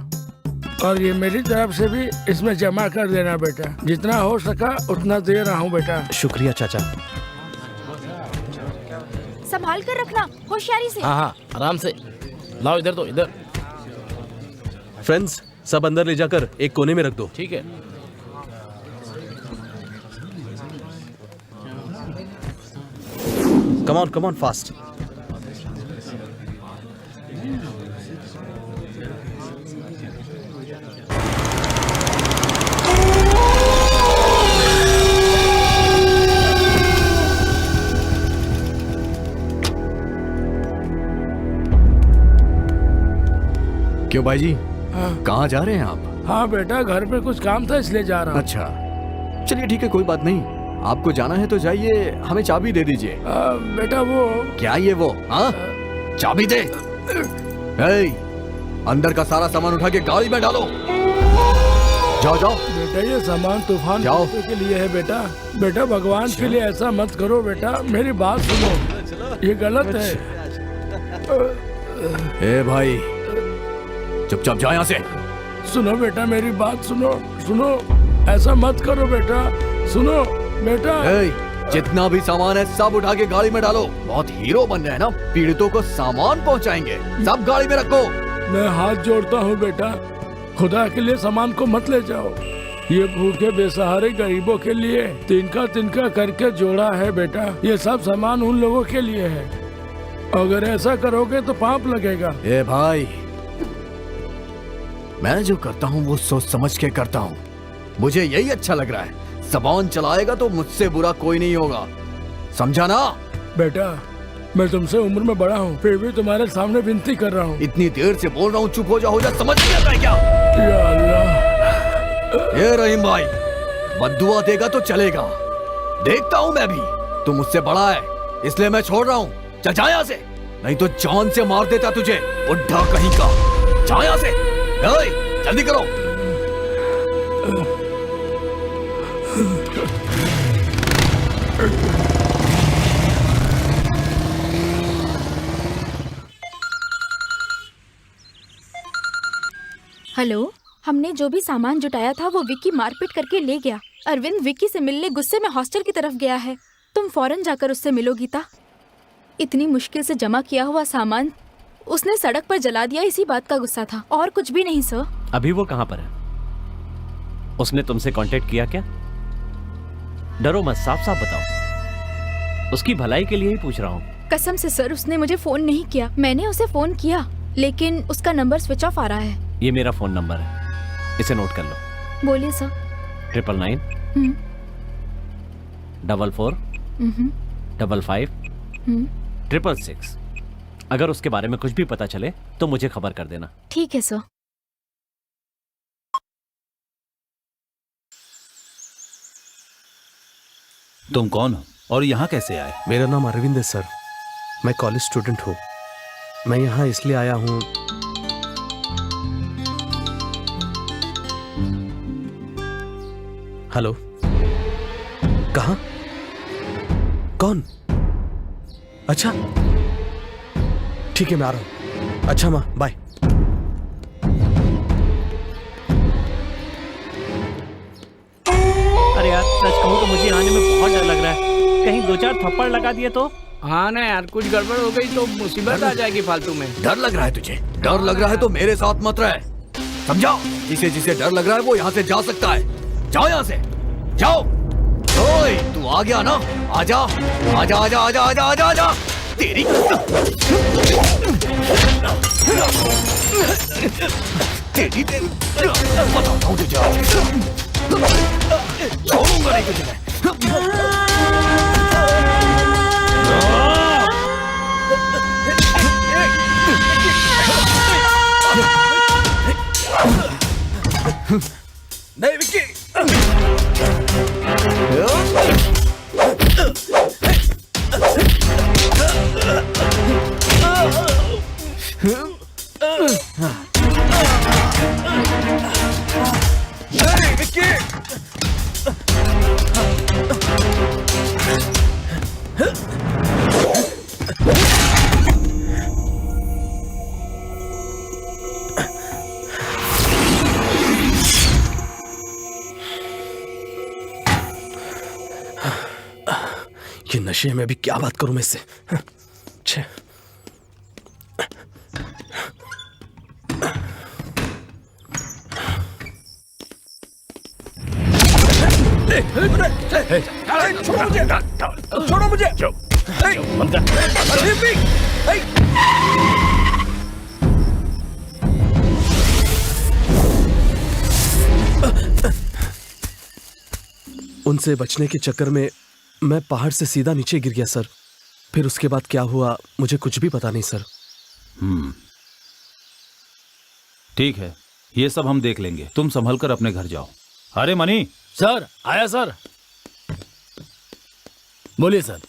और ये मेरी तरफ से भी इसमें जमा कर देना बेटा। जितना हो सका उतना दे रहा हूँ बेटा। शुक्रिया चाचा। संभाल कर रखना, होशियारी से। हाँ, आराम से लाओ। इधर तो इधर। फ्रेंड्स, सब अंदर ले जाकर एक कोने में रख दो। ठीक है। Come on, fast. क्यों भाई जी? हाँ। कहाँ जा रहे हैं आप? हाँ बेटा, घर पे कुछ काम था इसलिए जा रहा हूँ। अच्छा, चलिए ठीक है, कोई बात नहीं। आपको जाना है तो जाइए, हमें चाबी दे दीजिए। बेटा वो क्या ये वो? हाँ, चाबी दे। अंदर का सारा सामान उठा के गाड़ी में डालो। जाओ जाओ। बेटा ये सामान तूफान के लिए है बेटा। बेटा भगवान के लिए ऐसा मत करो बेटा, मेरी बात सुनो, ये गलत है। ए भाई, चुपचाप जाओ यहाँ से। सुनो बेटा, मेरी बात सुनो, ऐसा मत करो बेटा, सुनो बेटा। जितना भी सामान है सब उठा के गाड़ी में डालो। बहुत हीरो बन रहे हैं ना, पीड़ितों को सामान पहुंचाएंगे। सब गाड़ी में रखो। मैं हाथ जोड़ता हूँ बेटा, खुदा के लिए सामान को मत ले जाओ। ये भूखे बेसहारे गरीबों के लिए तिनका करके जोड़ा है बेटा। ये सब सामान उन लोगों के लिए है। अगर ऐसा करोगे तो पाप लगेगा। ए भाई, मैं जो करता हूँ वो सोच समझ के करता हूँ। मुझे यही अच्छा लग रहा है। ज़बान चलाएगा तो मुझसे बुरा कोई नहीं होगा, समझा ना? बेटा मैं तुमसे उम्र में बड़ा हूँ, फिर भी तुम्हारे सामने विनती कर रहा हूँ। इतनी देर से बोल रहा हूँ, चुप हो जा, समझ नहीं आता है क्या? या अल्लाह। ये रहीम भाई, बद्दुआ देगा तो चलेगा, देखता हूँ मैं भी। तू मुझसे बड़ा है इसलिए मैं छोड़ रहा हूँ। चल जा यहाँ से, नहीं तो जान से मार देता तुझे, बुढ़ा कहीं का। जा यहाँ से, जल्दी करो। हेलो, हमने जो भी सामान जुटाया था वो विक्की मारपीट करके ले गया। अरविंद विक्की से मिलने गुस्से में हॉस्टल की तरफ गया है। तुम फौरन जाकर उससे मिलो गीता। इतनी मुश्किल से जमा किया हुआ सामान उसने सड़क पर जला दिया, इसी बात का गुस्सा था और कुछ भी नहीं सर। अभी वो कहां पर है? उसने तुमसे कांटेक्ट किया क्या? डरो मत, साफ साफ बताओ। उसकी भलाई के लिए ही पूछ रहा हूँ। कसम से सर, उसने मुझे फोन नहीं किया। मैंने उसे फोन किया लेकिन उसका नंबर स्विच ऑफ आ रहा है। ये मेरा फोन नंबर है, इसे नोट कर लो। बोलिए सर। 999 44 55 666। अगर उसके बारे में कुछ भी पता चले तो मुझे खबर कर देना। ठीक है सर। तुम कौन हो और यहाँ कैसे आए? मेरा नाम अरविंद है सर, मैं कॉलेज स्टूडेंट हूँ। मैं यहाँ इसलिए आया हूँ, हेलो, कहाँ? कौन? अच्छा ठीक है, मैं आ रहा हूँ। अच्छा माँ, बाय। अरे यार, सच कहूँ तो मुझे आने में बहुत डर लग रहा है। कहीं 2-4 थप्पड़ लगा दिए तो? हाँ ना यार, कुछ गड़बड़ हो गई तो मुसीबत आ जाएगी फालतू में। डर लग रहा है तुझे? डर लग रहा है तो मेरे साथ मत रहे, समझा? जिसे जिसे डर लग रहा है वो यहाँ से जा सकता है। जाओ यहाँ से, जाओ। ओए, तू आ गया ना? आजा आजा आजा आजा आजा आजा आजा। तेरी तेरी बताता हूँ तुझे, छोड़ूंगा नहीं तुझे मैं। नहीं विक्की। ये नशे में भी क्या बात करूं मैं इससे? छे। छोड़ो मुझे। उनसे बचने के चक्कर में मैं पहाड़ से सीधा नीचे गिर गया सर। फिर उसके बाद क्या हुआ मुझे कुछ भी पता नहीं सर। ठीक है, ये सब हम देख लेंगे, तुम संभल कर अपने घर जाओ। अरे मनी। सर, आया सर। बोलिए सर।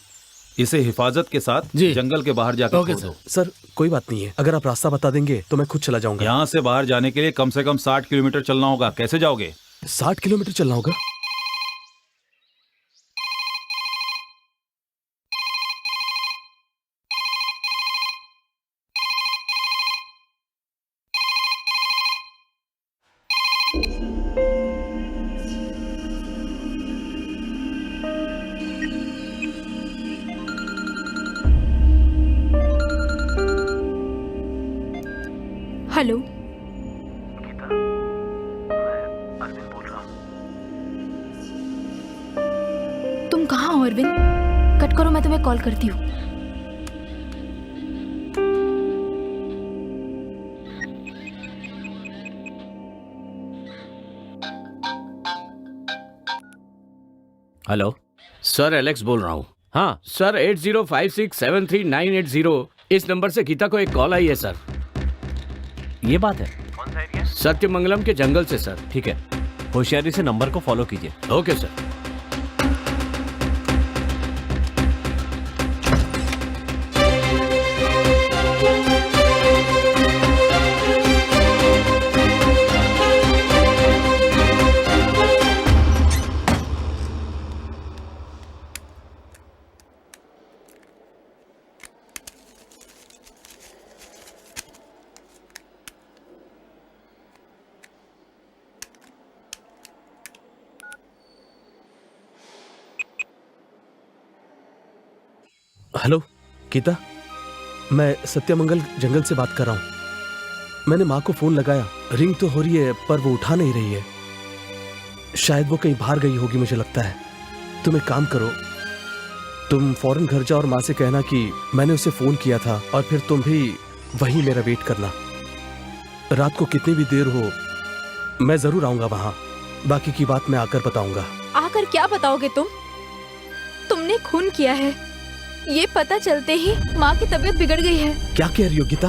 इसे हिफाजत के साथ जंगल के बाहर जाकर ओके छोड़ दो। सर कोई बात नहीं है, अगर आप रास्ता बता देंगे तो मैं खुद चला जाऊंगा। यहाँ से बाहर जाने के लिए कम से कम 60 किलोमीटर चलना होगा। कैसे जाओगे? 60 किलोमीटर चलना होगा? हेलो गीता, मैं अरविंद बोल रहा हूँ। तुम कहाँ हो अरविंद? कट करो, मैं तुम्हें कॉल करती हूँ। हेलो सर, एलेक्स बोल रहा हूँ। हाँ सर, 8056733980 इस नंबर से गीता को एक कॉल आई है सर। ये बात है। कौन सा एरिया? सत्यमंगलम के जंगल से सर। ठीक है, होशियारी से नंबर को फॉलो कीजिए। Okay sir. हेलो गीता, मैं सत्यमंगल जंगल से बात कर रहा हूँ। मैंने माँ को फोन लगाया, रिंग तो हो रही है पर वो उठा नहीं रही है। शायद वो कहीं बाहर गई होगी मुझे लगता है। तुम एक काम करो, तुम फौरन घर जाओ और माँ से कहना कि मैंने उसे फोन किया था और फिर तुम भी वहीं मेरा वेट करना। रात को कितनी भी देर हो मैं जरूर आऊंगा वहां। बाकी की बात मैं आकर बताऊंगा। आकर क्या बताओगे तुम? तुमने खून किया है, ये पता चलते ही माँ की तबीयत बिगड़ गई है। क्या कह रही हो गीता?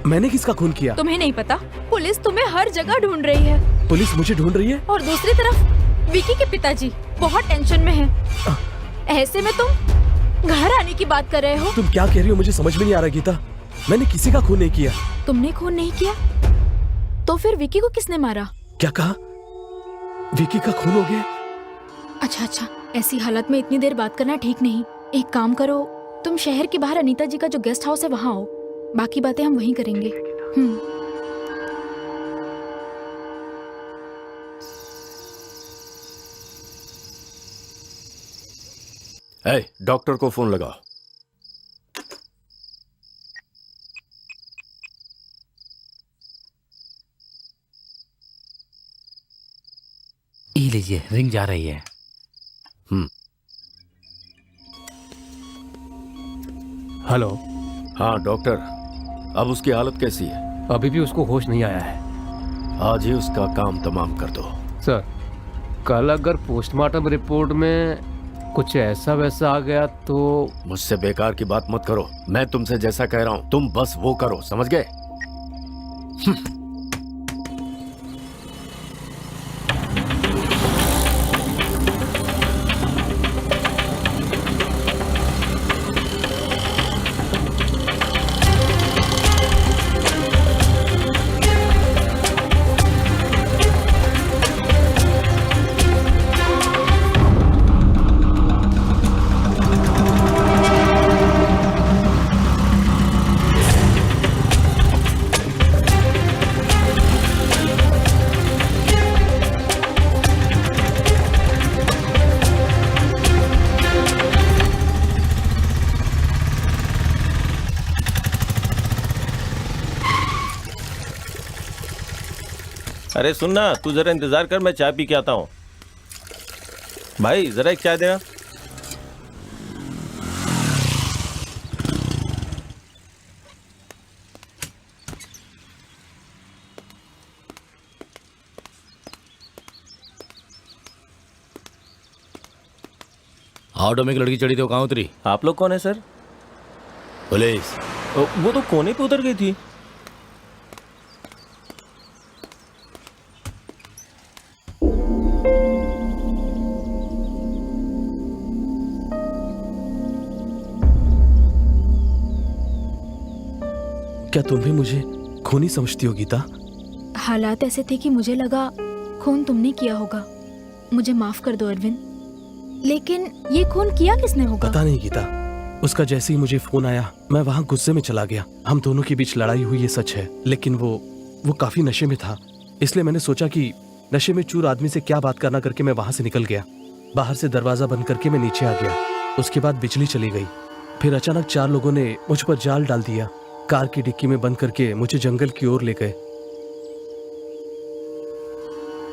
मैंने किसका खून किया? तुम्हें नहीं पता? पुलिस तुम्हें हर जगह ढूंढ रही है। पुलिस मुझे ढूंढ रही है? और दूसरी तरफ विकी के पिताजी बहुत टेंशन में हैं। ऐसे में तुम घर आने की बात कर रहे हो? तुम क्या कह रही हो मुझे समझ में नहीं आ रहा गीता। मैंने किसी का खून नहीं किया। तुमने खून नहीं किया तो फिर विकी को किसने मारा? क्या कहा? विकी का खून हो गया? अच्छा, ऐसी हालत में इतनी देर बात करना ठीक नहीं। एक काम करो, तुम शहर के बाहर अनीता जी का जो गेस्ट हाउस है वहाँ आओ, बाकी बातें हम वहीं करेंगे। डॉक्टर को फोन लगाओ। ये लीजिए, रिंग जा रही है। हेलो। हाँ डॉक्टर, अब उसकी हालत कैसी है? अभी भी उसको होश नहीं आया है। आज ही उसका काम तमाम कर दो। सर, कल अगर पोस्टमार्टम रिपोर्ट में कुछ ऐसा वैसा आ गया तो? मुझसे बेकार की बात मत करो। मैं तुमसे जैसा कह रहा हूँ तुम बस वो करो, समझ गए? अरे सुनना, तू जरा इंतजार कर, मैं चाय पी के आता हूँ। भाई जरा एक चाय देना। ऑटो में एक लड़की चढ़ी थी, वो कहाँ उतरी? आप लोग कौन है सर? पुलिस। वो तो कोने पे उतर गई थी। क्या तुम भी मुझे खूनी समझती हो गीता? हालात ऐसे थे कि मुझे लगा खून तुमने किया होगा। मुझे माफ कर दो अरविंद, लेकिन ये खून किया किसने होगा? पता नहीं गीता, उसका जैसे ही मुझे फोन आया मैं वहाँ गुस्से में चला गया। हम दोनों के बीच लड़ाई हुई ये सच है, लेकिन वो काफी नशे में था। इसलिए मैंने सोचा कि नशे में चूर आदमी से क्या बात करना करके मैं वहां से निकल गया। बाहर से दरवाजा बंद करके मैं नीचे आ गया। उसके बाद बिजली चली गई। फिर अचानक 4 लोगों ने मुझ पर जाल डाल दिया। कार की डिक्की में बंद करके मुझे जंगल की ओर ले गए।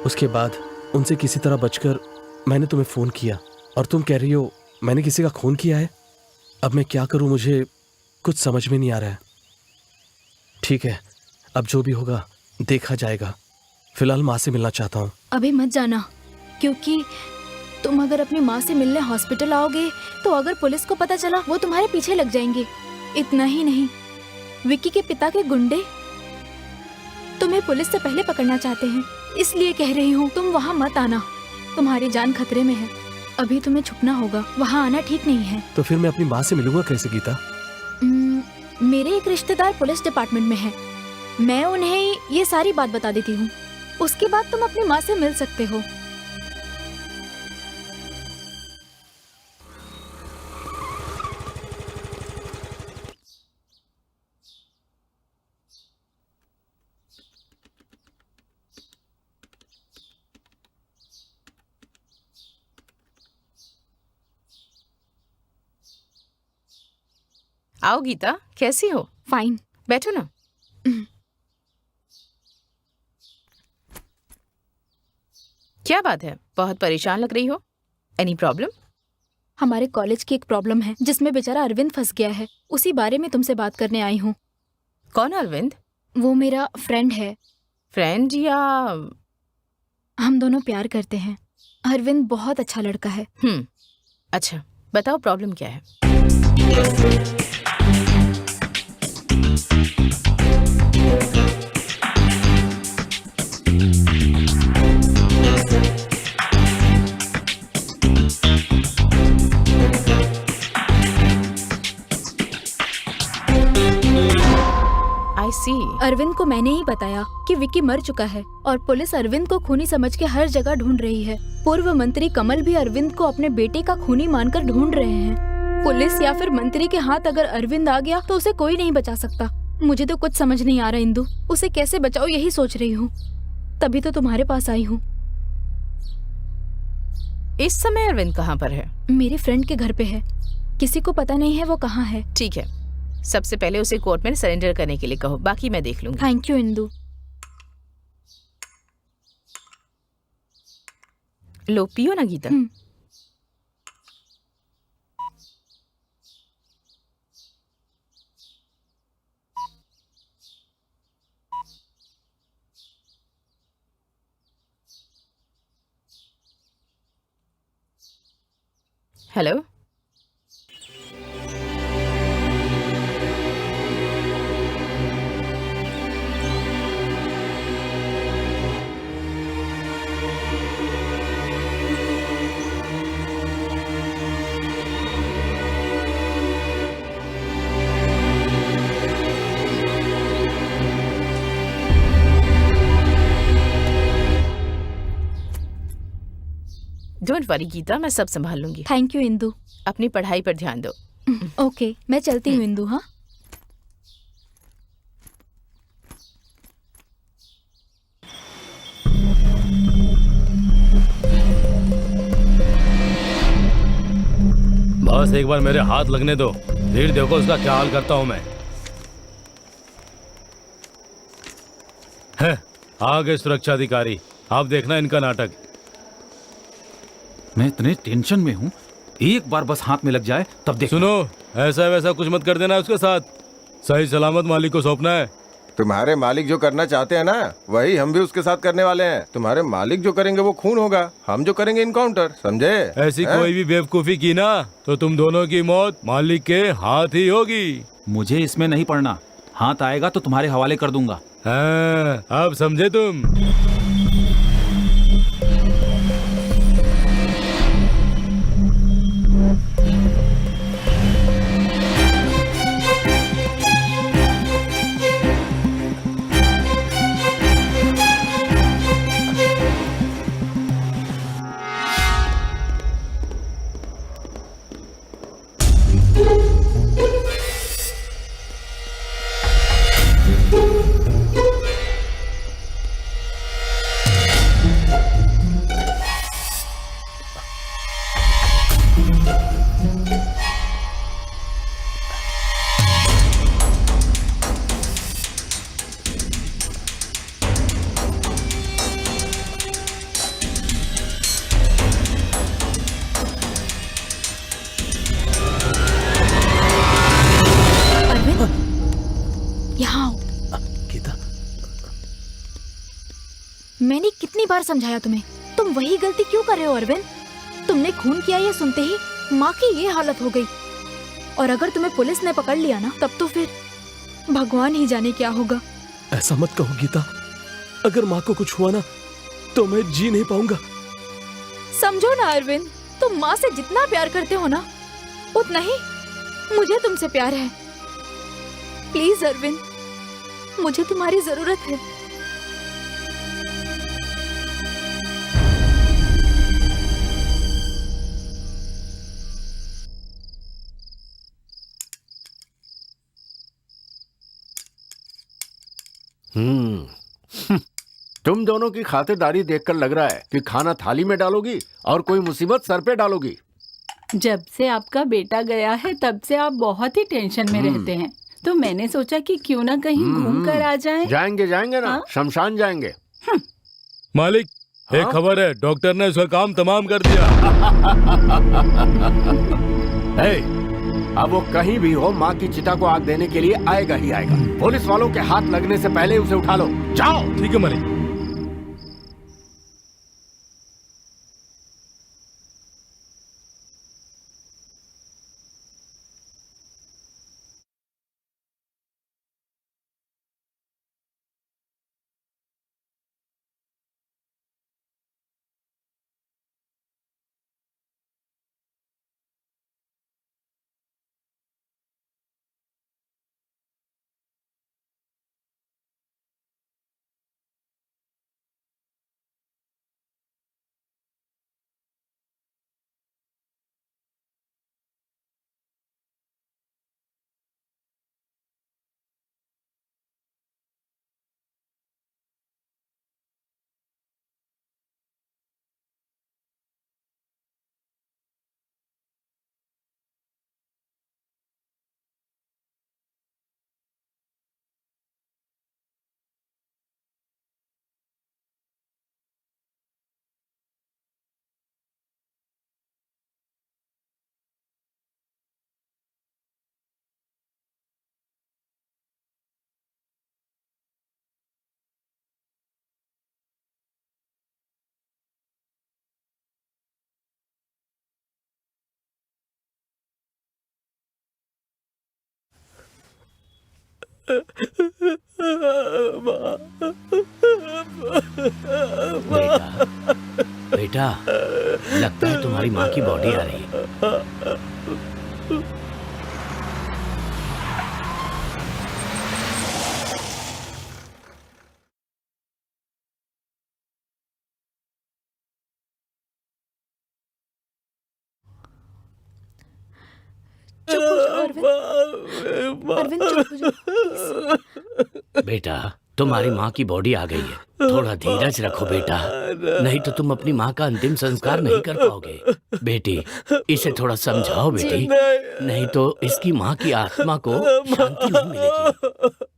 उसके बाद उनसे किसी तरह बचकर मैंने तुम्हें फोन किया और तुम कह रही हो मैंने किसी का खून किया है। अब मैं क्या करूं, मुझे कुछ समझ में नहीं आ रहा है। ठीक है, अब जो भी होगा देखा जाएगा। फिलहाल माँ से मिलना चाहता हूँ। अभी मत जाना, क्योंकि तुम अगर अपनी माँ से मिलने हॉस्पिटल आओगे तो अगर पुलिस को पता चला वो तुम्हारे पीछे लग जाएंगे। इतना ही नहीं, विकी के पिता के गुंडे तुम्हें पुलिस से पहले पकड़ना चाहते हैं। इसलिए कह रही हूँ तुम वहाँ मत आना, तुम्हारी जान खतरे में है। अभी तुम्हें छुपना होगा, वहाँ आना ठीक नहीं है। तो फिर मैं अपनी माँ से मिलूंगा कैसे गीता? मेरे एक रिश्तेदार पुलिस डिपार्टमेंट में है, मैं उन्हें ये सारी बात बता देती हूँ। उसके बाद तुम अपनी माँ से मिल सकते हो। आओ गीता, कैसी हो? फाइन। बैठो ना। क्या बात है, बहुत परेशान लग रही हो? Any problem? हमारे कॉलेज की एक प्रॉब्लम है जिसमें बेचारा अरविंद फंस गया है, उसी बारे में तुमसे बात करने आई हूँ। कौन अरविंद? वो मेरा फ्रेंड है। फ्रेंड या? हम दोनों प्यार करते हैं। अरविंद बहुत अच्छा लड़का है। अच्छा, बताओ प्रॉब्लम क्या है? I see. अरविंद को मैंने ही बताया कि विक्की मर चुका है और पुलिस अरविंद को खूनी समझ के हर जगह ढूंढ रही है। पूर्व मंत्री कमल भी अरविंद को अपने बेटे का खूनी मानकर ढूंढ रहे हैं। पुलिस या फिर मंत्री के हाथ अगर अरविंद आ गया तो उसे कोई नहीं बचा सकता। मुझे तो कुछ समझ नहीं आ रहा इंदु, उसे कैसे बचाओ यही सोच रही हूँ, तभी तो तुम्हारे पास आई हूँ। इस समय अरविंद कहाँ पर है? मेरे फ्रेंड के घर पे है, किसी को पता नहीं है वो कहाँ है। ठीक है, सबसे पहले उसे कोर्ट में सरेंडर करने के लिए कहो, बाकी मैं देख लूंगी। Thank you Indu. लो पियो ना Geeta. Hello, don't worry Geeta, मैं सब संभाल लूंगी। Thank you Indu. अपनी पढ़ाई पर ध्यान दो। ओके, मैं चलती हूँ इंदु। हाँ, बस एक बार मेरे हाथ लगने दो, फिर देखो उसका क्या हाल करता हूँ मैं। है, आ गए सुरक्षा अधिकारी, आप देखना इनका नाटक। मैं इतने टेंशन में हूँ, एक बार बस हाथ में लग जाए तब देख। सुनो, ऐसा वैसा कुछ मत कर देना उसके साथ, सही सलामत मालिक को सौंपना है। तुम्हारे मालिक जो करना चाहते हैं ना, वही हम भी उसके साथ करने वाले हैं। तुम्हारे मालिक जो करेंगे वो खून होगा, हम जो करेंगे इनकाउंटर, समझे? ऐसी कोई भी बेवकूफी की ना तो तुम दोनों की मौत मालिक के हाथ ही होगी। मुझे इसमें नहीं पड़ना, हाथ आएगा तो तुम्हारे हवाले कर दूंगा। हाँ, अब समझे तुम? मैंने कितनी बार समझाया तुम्हें, तुम वही गलती क्यों कर रहे हो अरविंद? तुमने खून किया ये सुनते ही माँ की ये हालत हो गई, और अगर तुम्हें पुलिस ने पकड़ लिया ना तब तो फिर भगवान ही जाने क्या होगा। ऐसा मत कहो गीता, अगर माँ को कुछ हुआ ना तो मैं जी नहीं पाऊंगा। समझो ना अरविंद, तुम माँ से जितना प्यार करते हो ना उतना ही मुझे तुमसे प्यार है। प्लीज अरविंद, मुझे तुम्हारी जरूरत है। तुम दोनों की खातिरदारी देखकर लग रहा है कि खाना थाली में डालोगी और कोई मुसीबत सर पे डालोगी। जब से आपका बेटा गया है तब से आप बहुत ही टेंशन में रहते हैं, तो मैंने सोचा कि क्यों ना कहीं घूम कर आ जाएं। जाएंगे जाएंगे ना, शमशान जाएंगे। मालिक, एक खबर है, डॉक्टर ने उसका काम तमाम कर दिया। अब वो कहीं भी हो, माँ की चिता को आग देने के लिए आएगा ही आएगा। पुलिस वालों के हाथ लगने से पहले उसे उठा लो, जाओ। ठीक है मालिक। बेटा, लगता है तुम्हारी माँ की बॉडी आ रही है। बेटा, तुम्हारी माँ की बॉडी आ गई है, थोड़ा धीरज रखो बेटा, नहीं तो तुम अपनी माँ का अंतिम संस्कार नहीं कर पाओगे। बेटी, इसे थोड़ा समझाओ बेटी, नहीं तो इसकी माँ की आत्मा को शांति नहीं मिलेगी।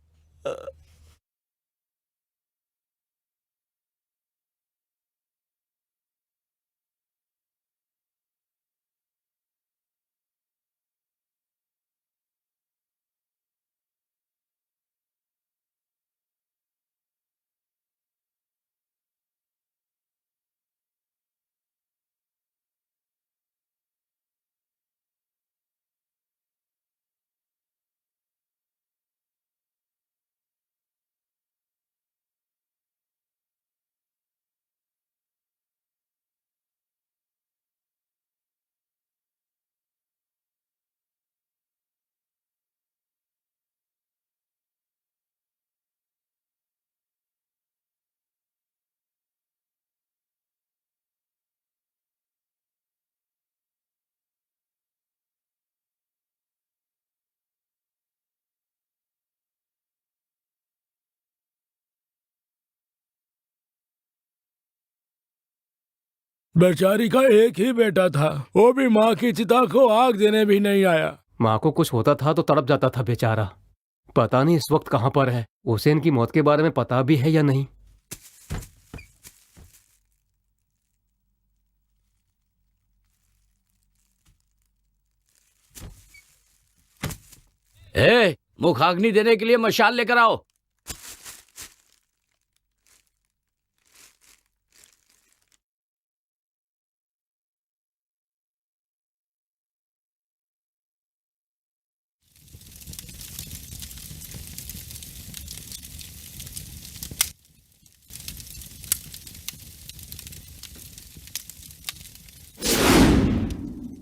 बेचारी का एक ही बेटा था, वो भी माँ की चिता को आग देने भी नहीं आया। माँ को कुछ होता था तो तड़प जाता था बेचारा। पता नहीं इस वक्त कहाँ पर है। उसे इनकी मौत के बारे में पता भी है या नहीं। मुखाग्नि देने के लिए मशाल लेकर आओ।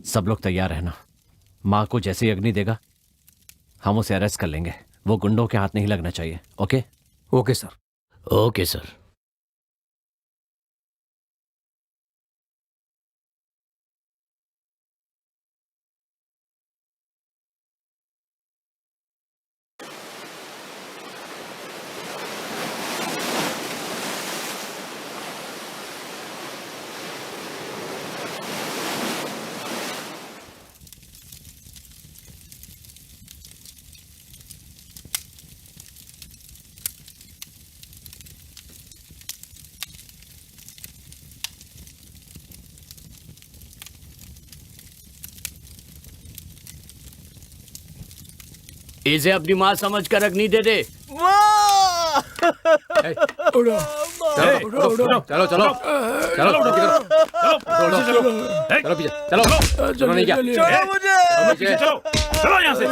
सब लोग तैयार रहना। माँ को जैसे ही अग्नि देगा हम उसे अरेस्ट कर लेंगे। वो गुंडों के हाथ नहीं लगना चाहिए। Okay? Okay sir. Okay sir. इसे अपनी माँ समझ कर अग्नि दे दे। उड़ो चलो चलो चलो चलो चलो पीछे चलो चलो नहीं क्या चलो यहाँ से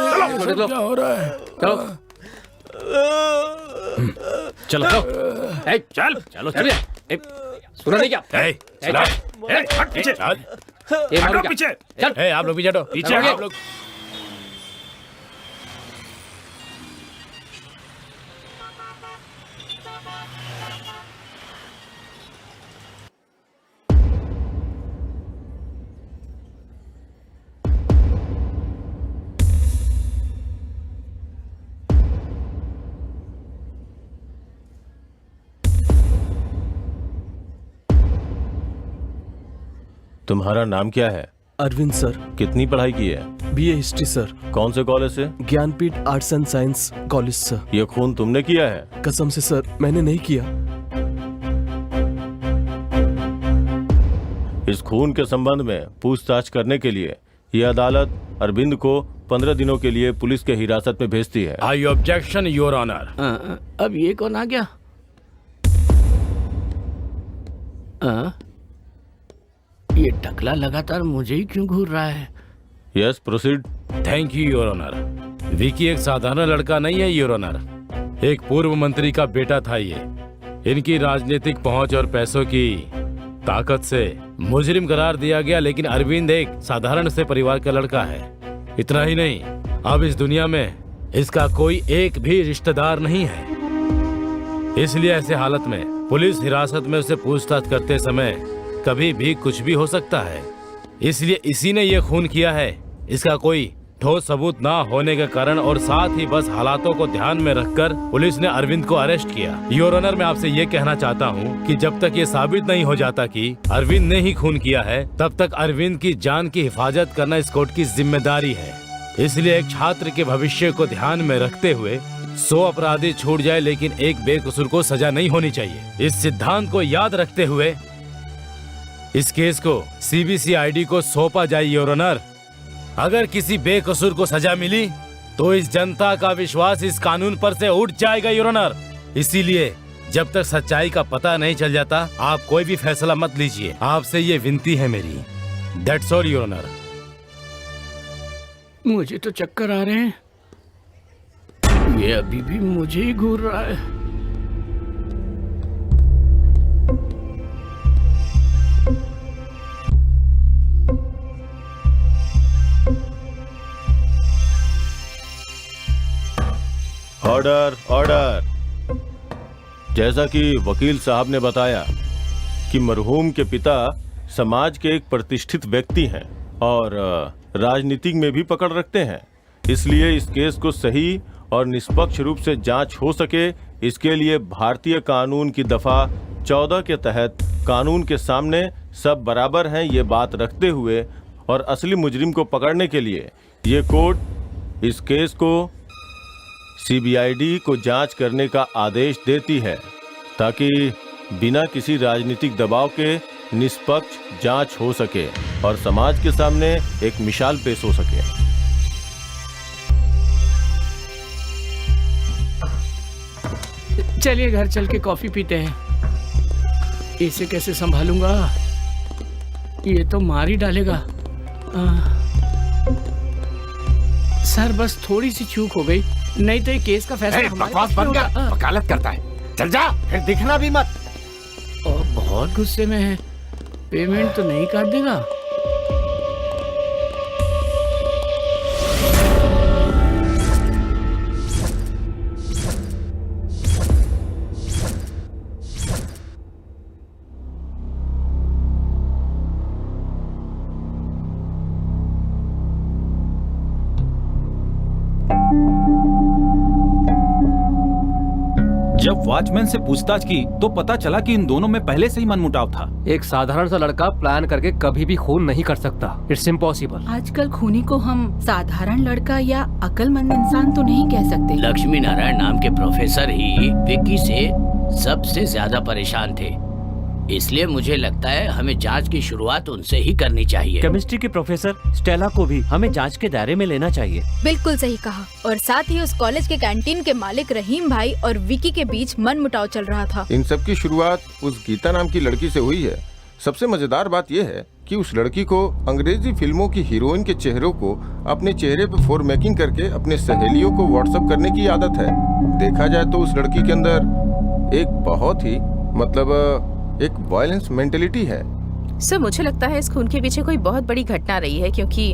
चलो। क्या हो रहा है? चलो चलो चल चलो चल सुना नहीं क्या चलो हट पीछे ये मारो क्या? पीछे चल आप लोग पीछे हटो। पीछे आप लोग। तुम्हारा नाम क्या है? अरविंद सर। कितनी पढ़ाई की है? BA history sir. कौन से कॉलेज से? Jnanpith arts and science college sir. ये खून तुमने किया है? कसम से सर मैंने नहीं किया। इस खून के संबंध में पूछताछ करने के लिए ये अदालत अरविंद को 15 दिनों के लिए पुलिस के हिरासत में भेजती है। आई ऑब्जेक्शन योर ऑनर। अब ये कौन आ गया? ये टकला लगातार मुझे ही क्यों घूर रहा है? Yes proceed. Thank you your honour. Vicky एक साधारण लड़का नहीं है योर ऑनर, एक पूर्व मंत्री का बेटा था ये। इनकी राजनीतिक पहुंच और पैसों की ताकत से मुजरिम करार दिया गया, लेकिन अरविंद एक साधारण से परिवार का लड़का है। इतना ही नहीं, अब इस दुनिया में इसका कोई एक भी रिश्तेदार नहीं है। इसलिए ऐसे हालत में पुलिस हिरासत में उसे पूछताछ करते समय कभी भी कुछ भी हो सकता है। इसलिए इसी ने ये खून किया है। इसका कोई ठोस सबूत ना होने के कारण और साथ ही बस हालातों को ध्यान में रखकर पुलिस ने अरविंद को अरेस्ट किया। योर ऑनर, मैं आपसे ये कहना चाहता हूँ कि जब तक ये साबित नहीं हो जाता कि अरविंद ने ही खून किया है, तब तक अरविंद की जान की हिफाजत करना इस कोर्ट की जिम्मेदारी है। इसलिए एक छात्र के भविष्य को ध्यान में रखते हुए 100 अपराधी छूट जाए, लेकिन एक बेकसूर को सजा नहीं होनी चाहिए। इस सिद्धांत को याद रखते हुए इस केस को CBCID को सौंपा जाए योर ऑनर। अगर किसी बेकसूर को सजा मिली तो इस जनता का विश्वास इस कानून पर से उठ जाएगा योर ऑनर। इसीलिए जब तक सच्चाई का पता नहीं चल जाता, आप कोई भी फैसला मत लीजिए। आपसे ये विनती है मेरी। That's all your honour. मुझे तो चक्कर आ रहे हैं, ये अभी भी मुझे ही घूर रहा है। Order order. जैसा कि वकील साहब ने बताया कि मरहूम के पिता समाज के एक प्रतिष्ठित व्यक्ति हैं और राजनीति में भी पकड़ रखते हैं, इसलिए इस केस को सही और निष्पक्ष रूप से जांच हो सके, इसके लिए भारतीय कानून की दफा 14 के तहत कानून के सामने सब बराबर हैं ये बात रखते हुए और असली मुजरिम को पकड़ने के लिए ये कोर्ट इस केस को CBID को जांच करने का आदेश देती है, ताकि बिना किसी राजनीतिक दबाव के निष्पक्ष जांच हो सके और समाज के सामने एक मिसाल पेश हो सके। चलिए घर चल के कॉफी पीते हैं। इसे कैसे संभालूंगा? ये तो मार ही डालेगा। सर बस थोड़ी सी चूक हो गई, नहीं तो ये केस का फैसला हमारे बकवास बंद कर, वकालत करता है। चल जा, फिर दिखना भी मत। बहुत गुस्से में है, पेमेंट तो नहीं काट देगा? जब वॉचमैन से पूछताछ की तो पता चला कि इन दोनों में पहले से ही मनमुटाव था। एक साधारण सा लड़का प्लान करके कभी भी खून नहीं कर सकता। It's impossible. आजकल खूनी को हम साधारण लड़का या अक्लमंद इंसान तो नहीं कह सकते। लक्ष्मी नारायण नाम के प्रोफेसर ही विक्की से सबसे ज्यादा परेशान थे। इसलिए मुझे लगता है हमें जांच की शुरुआत उनसे ही करनी चाहिए। केमिस्ट्री की प्रोफेसर स्टेला को भी हमें जांच के दायरे में लेना चाहिए। बिल्कुल सही कहा। और साथ ही उस कॉलेज के कैंटीन के मालिक रहीम भाई और विकी के बीच मनमुटाव चल रहा था। इन सब की शुरुआत उस गीता नाम की लड़की से हुई है। सबसे मजेदार बात यह है कि उस लड़की को अंग्रेजी फिल्मों की हीरोइन के चेहरों को अपने चेहरे पे फोर मेकिंग करके अपने सहेलियों को व्हाट्सएप करने की आदत है। देखा जाए तो उस लड़की के अंदर एक बहुत ही एक वायलेंस मेंटेलिटी है। सर मुझे लगता है इस खून के पीछे कोई बहुत बड़ी घटना रही है, क्योंकि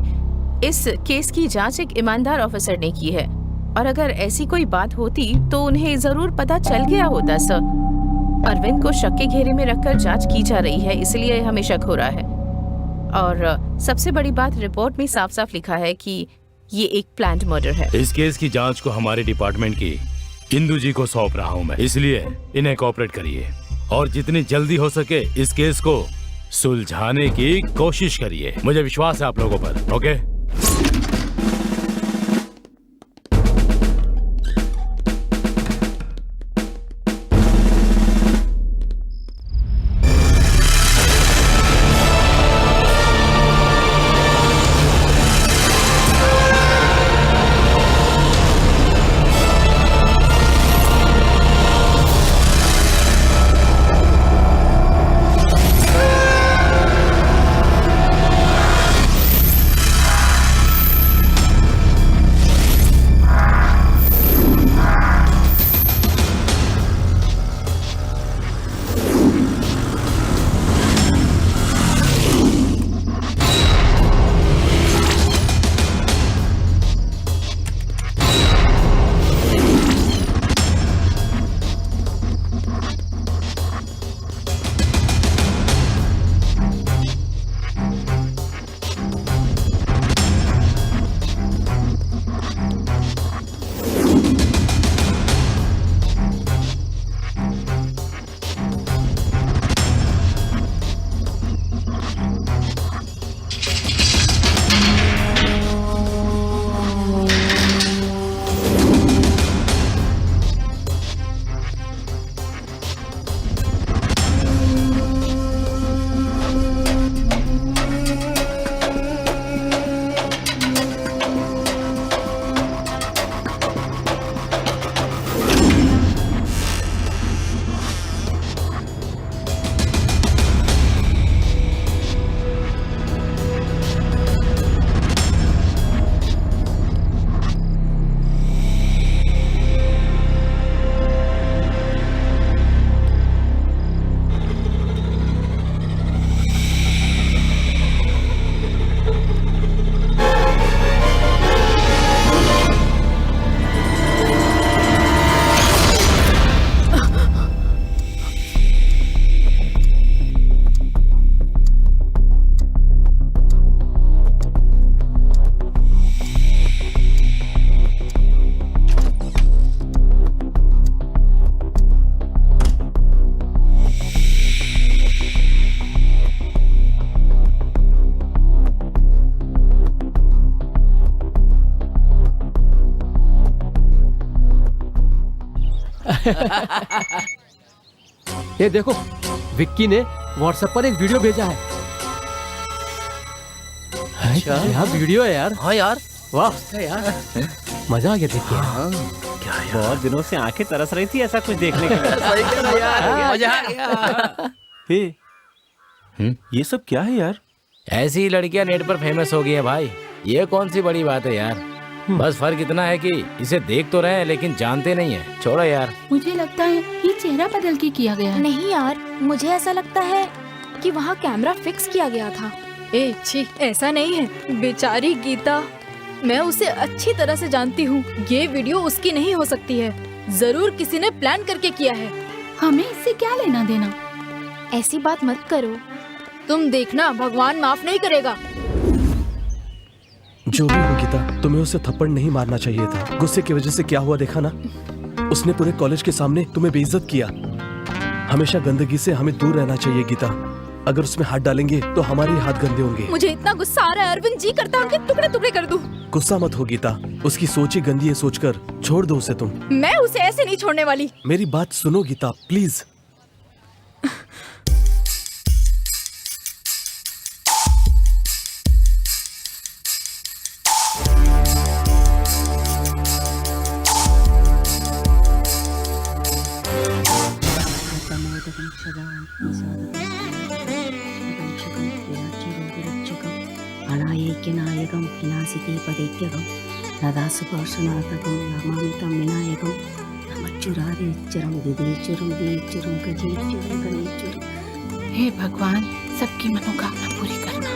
इस केस की जांच एक ईमानदार ऑफिसर ने की है, और अगर ऐसी कोई बात होती तो उन्हें जरूर पता चल गया होता। सर अरविंद को शक के घेरे में रखकर जांच की जा रही है, इसलिए हमें शक हो रहा है। और सबसे बड़ी बात, रिपोर्ट में साफ साफ लिखा है कि ये एक प्लान्ड मर्डर है। इस केस की जांच को हमारे डिपार्टमेंट की इंदु जी को सौंप रहा हूँ मैं, इसलिए इन्हें कोऑपरेट करिए और जितनी जल्दी हो सके इस केस को सुलझाने की कोशिश करिए। मुझे विश्वास है आप लोगों पर। ओके? ये देखो, विक्की ने व्हाट्सएप पर एक वीडियो भेजा है। अच्छा, क्या वीडियो है यार। हाँ यार, वाह यार, मजा आ गया देख के। क्या यार? बहुत दिनों से आंखें तरस रही थी ऐसा कुछ देखने के लिए। सही कह रहा यार, मजा आ गया। ये सब क्या है यार? ऐसी ही लड़कियां नेट पर फेमस हो गई है भाई, ये कौन सी बड़ी बात है यार। बस फर्क इतना है कि इसे देख तो रहे हैं लेकिन जानते नहीं है। छोड़ो यार। मुझे लगता है ये चेहरा बदल के किया गया है। नहीं यार, मुझे ऐसा लगता है कि वहाँ कैमरा फिक्स किया गया था। छी, ऐसा नहीं है। बेचारी गीता, मैं उसे अच्छी तरह से जानती हूँ। ये वीडियो उसकी नहीं हो सकती है। जरूर किसी ने प्लान करके किया है। हमें इससे क्या लेना देना। ऐसी बात मत करो, तुम देखना भगवान माफ नहीं करेगा। जो भी हो गीता, तुम्हें उसे थप्पड़ नहीं मारना चाहिए था। गुस्से की वजह से क्या हुआ देखा ना, उसने पूरे कॉलेज के सामने तुम्हें बेइज्जत किया। हमेशा गंदगी से हमें दूर रहना चाहिए गीता। अगर उसमें हाथ डालेंगे तो हमारे ही हाथ गंदे होंगे। मुझे इतना गुस्सा आ रहा है अरविंद जी, करता हूँ कि टुकड़े टुकड़े कर दूं। गुस्सा मत हो गीता, उसकी सोच ही गंदी है सोचकर छोड़ दो उसे तुम। मैं उसे ऐसे नहीं छोड़ने वाली। मेरी बात सुनो गीता प्लीज। दैत्यकं तदासुपार्श्वनाथकं नमामि तं विनायकं नमच्चुरादिच्चरं दिदेच्चुरं देच्चुरं गजेच्चुरं गणेच्चुरं। हे भगवान, सबकी मनोकामना पूरी करना।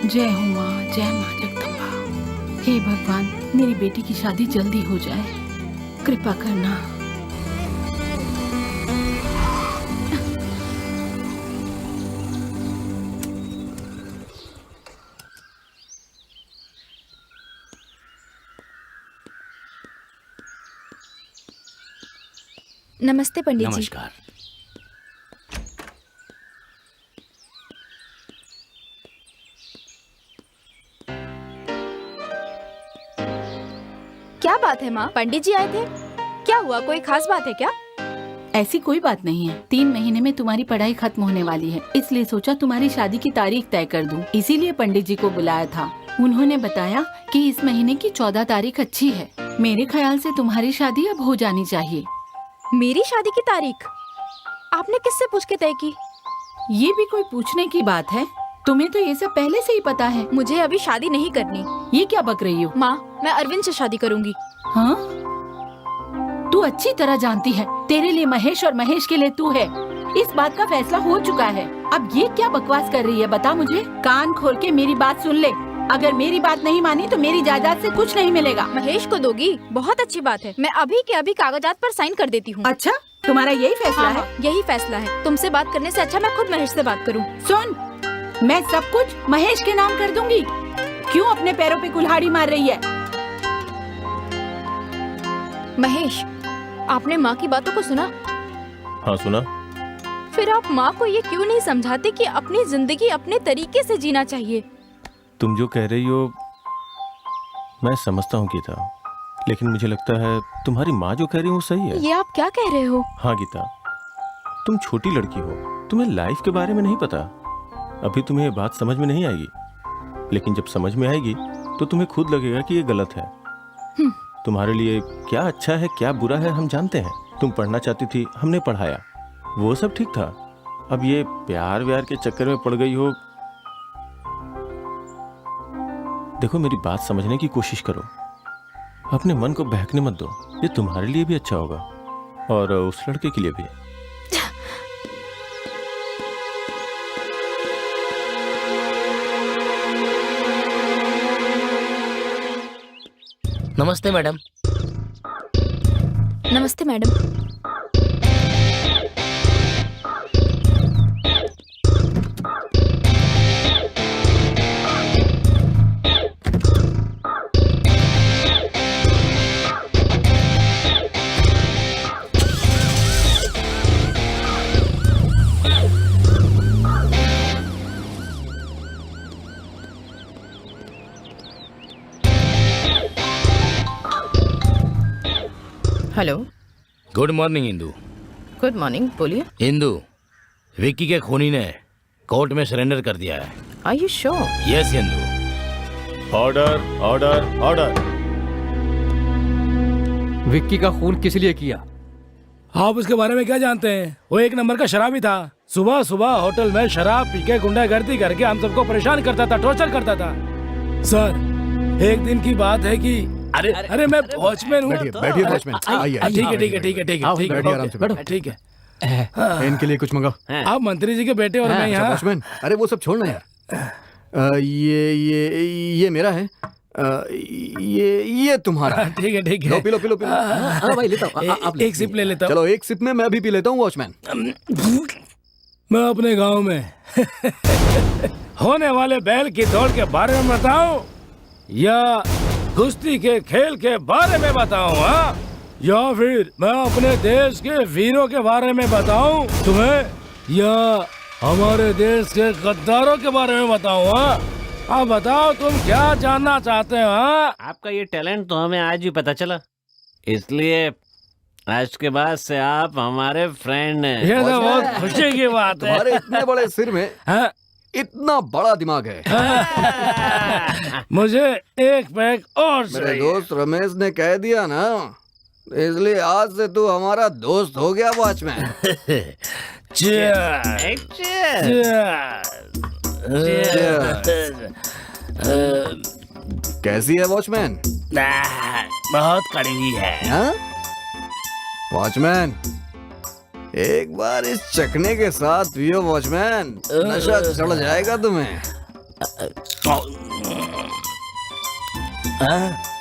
जय हो माँ, जय माँ जगदम्बा। हे भगवान, मेरी बेटी की शादी जल्दी हो जाए, कृपा करना। नमस्ते पंडित जी। नमस्कार। क्या बात है माँ, पंडित जी आए थे? क्या हुआ, कोई खास बात है क्या? ऐसी कोई बात नहीं है। 3 महीने में तुम्हारी पढ़ाई खत्म होने वाली है, इसलिए सोचा तुम्हारी शादी की तारीख तय कर दूं। इसीलिए पंडित जी को बुलाया था। उन्होंने बताया कि इस महीने की 14 तारीख अच्छी है। मेरे ख्याल से तुम्हारी शादी अब हो जानी चाहिए। मेरी शादी की तारीख आपने किससे पूछ के तय की? ये भी कोई पूछने की बात है? तुम्हें तो ये सब पहले से ही पता है। मुझे अभी शादी नहीं करनी। ये क्या बक रही हो? माँ, मैं अरविंद से शादी करूंगी। हाँ? तू अच्छी तरह जानती है, तेरे लिए महेश और महेश के लिए तू है। इस बात का फैसला हो चुका है। अब ये क्या बकवास कर रही है, बता मुझे। कान खोल के मेरी बात सुन ले। अगर मेरी बात नहीं मानी तो मेरी जायदाद से कुछ नहीं मिलेगा। महेश को दोगी? बहुत अच्छी बात है, मैं अभी के अभी कागजात पर साइन कर देती हूँ। अच्छा, तुम्हारा यही फैसला है? यही फैसला है। तुमसे बात करने से अच्छा मैं खुद महेश से बात करूँ। सुन, मैं सब कुछ महेश के नाम कर दूंगी। क्यों अपने पैरों पे कुल्हाड़ी मार रही है? महेश, आपने माँ की बातों को सुना? हाँ सुना। फिर आप माँ को ये क्यों नहीं समझाते कि अपनी जिंदगी अपने तरीके से जीना चाहिए? तुम जो कह रही हो मैं समझता हूँ गीता, लेकिन मुझे लगता है तुम्हारी माँ जो कह रही है वो सही है। ये आप क्या कह रहे हो? हाँ गीता, तुम छोटी लड़की हो, तुम्हें लाइफ के बारे में नहीं पता। अभी तुम्हें ये बात समझ में नहीं आएगी, लेकिन जब समझ में आएगी तो तुम्हें खुद लगेगा कि ये गलत है। तुम्हारे लिए क्या अच्छा है क्या बुरा है हम जानते हैं। तुम पढ़ना चाहती थी, हमने पढ़ाया, वो सब ठीक था। अब ये प्यार व्यार के चक्कर में पड़ गई हो। देखो मेरी बात समझने की कोशिश करो, अपने मन को बहकने मत दो। ये तुम्हारे लिए भी अच्छा होगा और उस लड़के के लिए भी। नमस्ते मैडम। नमस्ते madam. Hello. Good morning Indu. Good morning, बोलिए। इंदू, विक्की के खूनी ने कोर्ट में सरेंडर कर दिया है। Are you sure? Yes Indu. Order order order. Vicky का खून किस लिए किया? आप उसके बारे में क्या जानते हैं? वो एक नंबर का शराबी था। सुबह सुबह होटल में शराब पी के गुंडागर्दी करके हम सबको परेशान करता था, टॉर्चर करता था। सर, एक दिन की बात है कि अरे मैं वॉचमैन हूँ। बैठिए वॉचमैन, आइए। ठीक है ठीक है ठीक है ठीक है ठीक बैठिए आराम से, है ठीक है। इनके लिए कुछ मंगाओ। आप मंत्री जी के बेटे और मैं यहाँ। वॉचमैन, अरे वो सब छोड़ना यार। ये मेरा है। ये तुम्हारा। ठीक है ठीक है। लो, पी लो। हाँ भाई लेता हूँ, आप एक सिप ले लेता हूँ। चलो एक सिप में मैं भी पी लेता हूँ वॉचमैन। मैं अपने गांव में होने वाले बैल की दौड़ के बारे में बताऊं या कुश्ती के खेल के बारे में बताऊं? हाँ, या फिर मैं अपने देश के वीरों के बारे में बताऊं तुम्हें, या हमारे देश के गद्दारों के बारे में बताऊं? हाँ, आप बताओ तुम क्या जानना चाहते हो? हाँ, आपका ये टैलेंट तो हमें आज ही पता चला, इसलिए आज के बाद से आप हमारे फ्रेंड हैं। ये तो बहुत खुशी की बात है। तुम्हारे इतने बड़े सिर में इतना बड़ा दिमाग है। मुझे एक पैक और मेरे दोस्त रमेश ने कह दिया ना, इसलिए आज से तू हमारा दोस्त हो गया वॉचमैन। कैसी है वॉचमैन? बहुत कड़वी है। हाँ? वॉचमैन, एक बार इस चखने के साथ पियो वॉचमैन, नशा चढ़ जाएगा तुम्हें।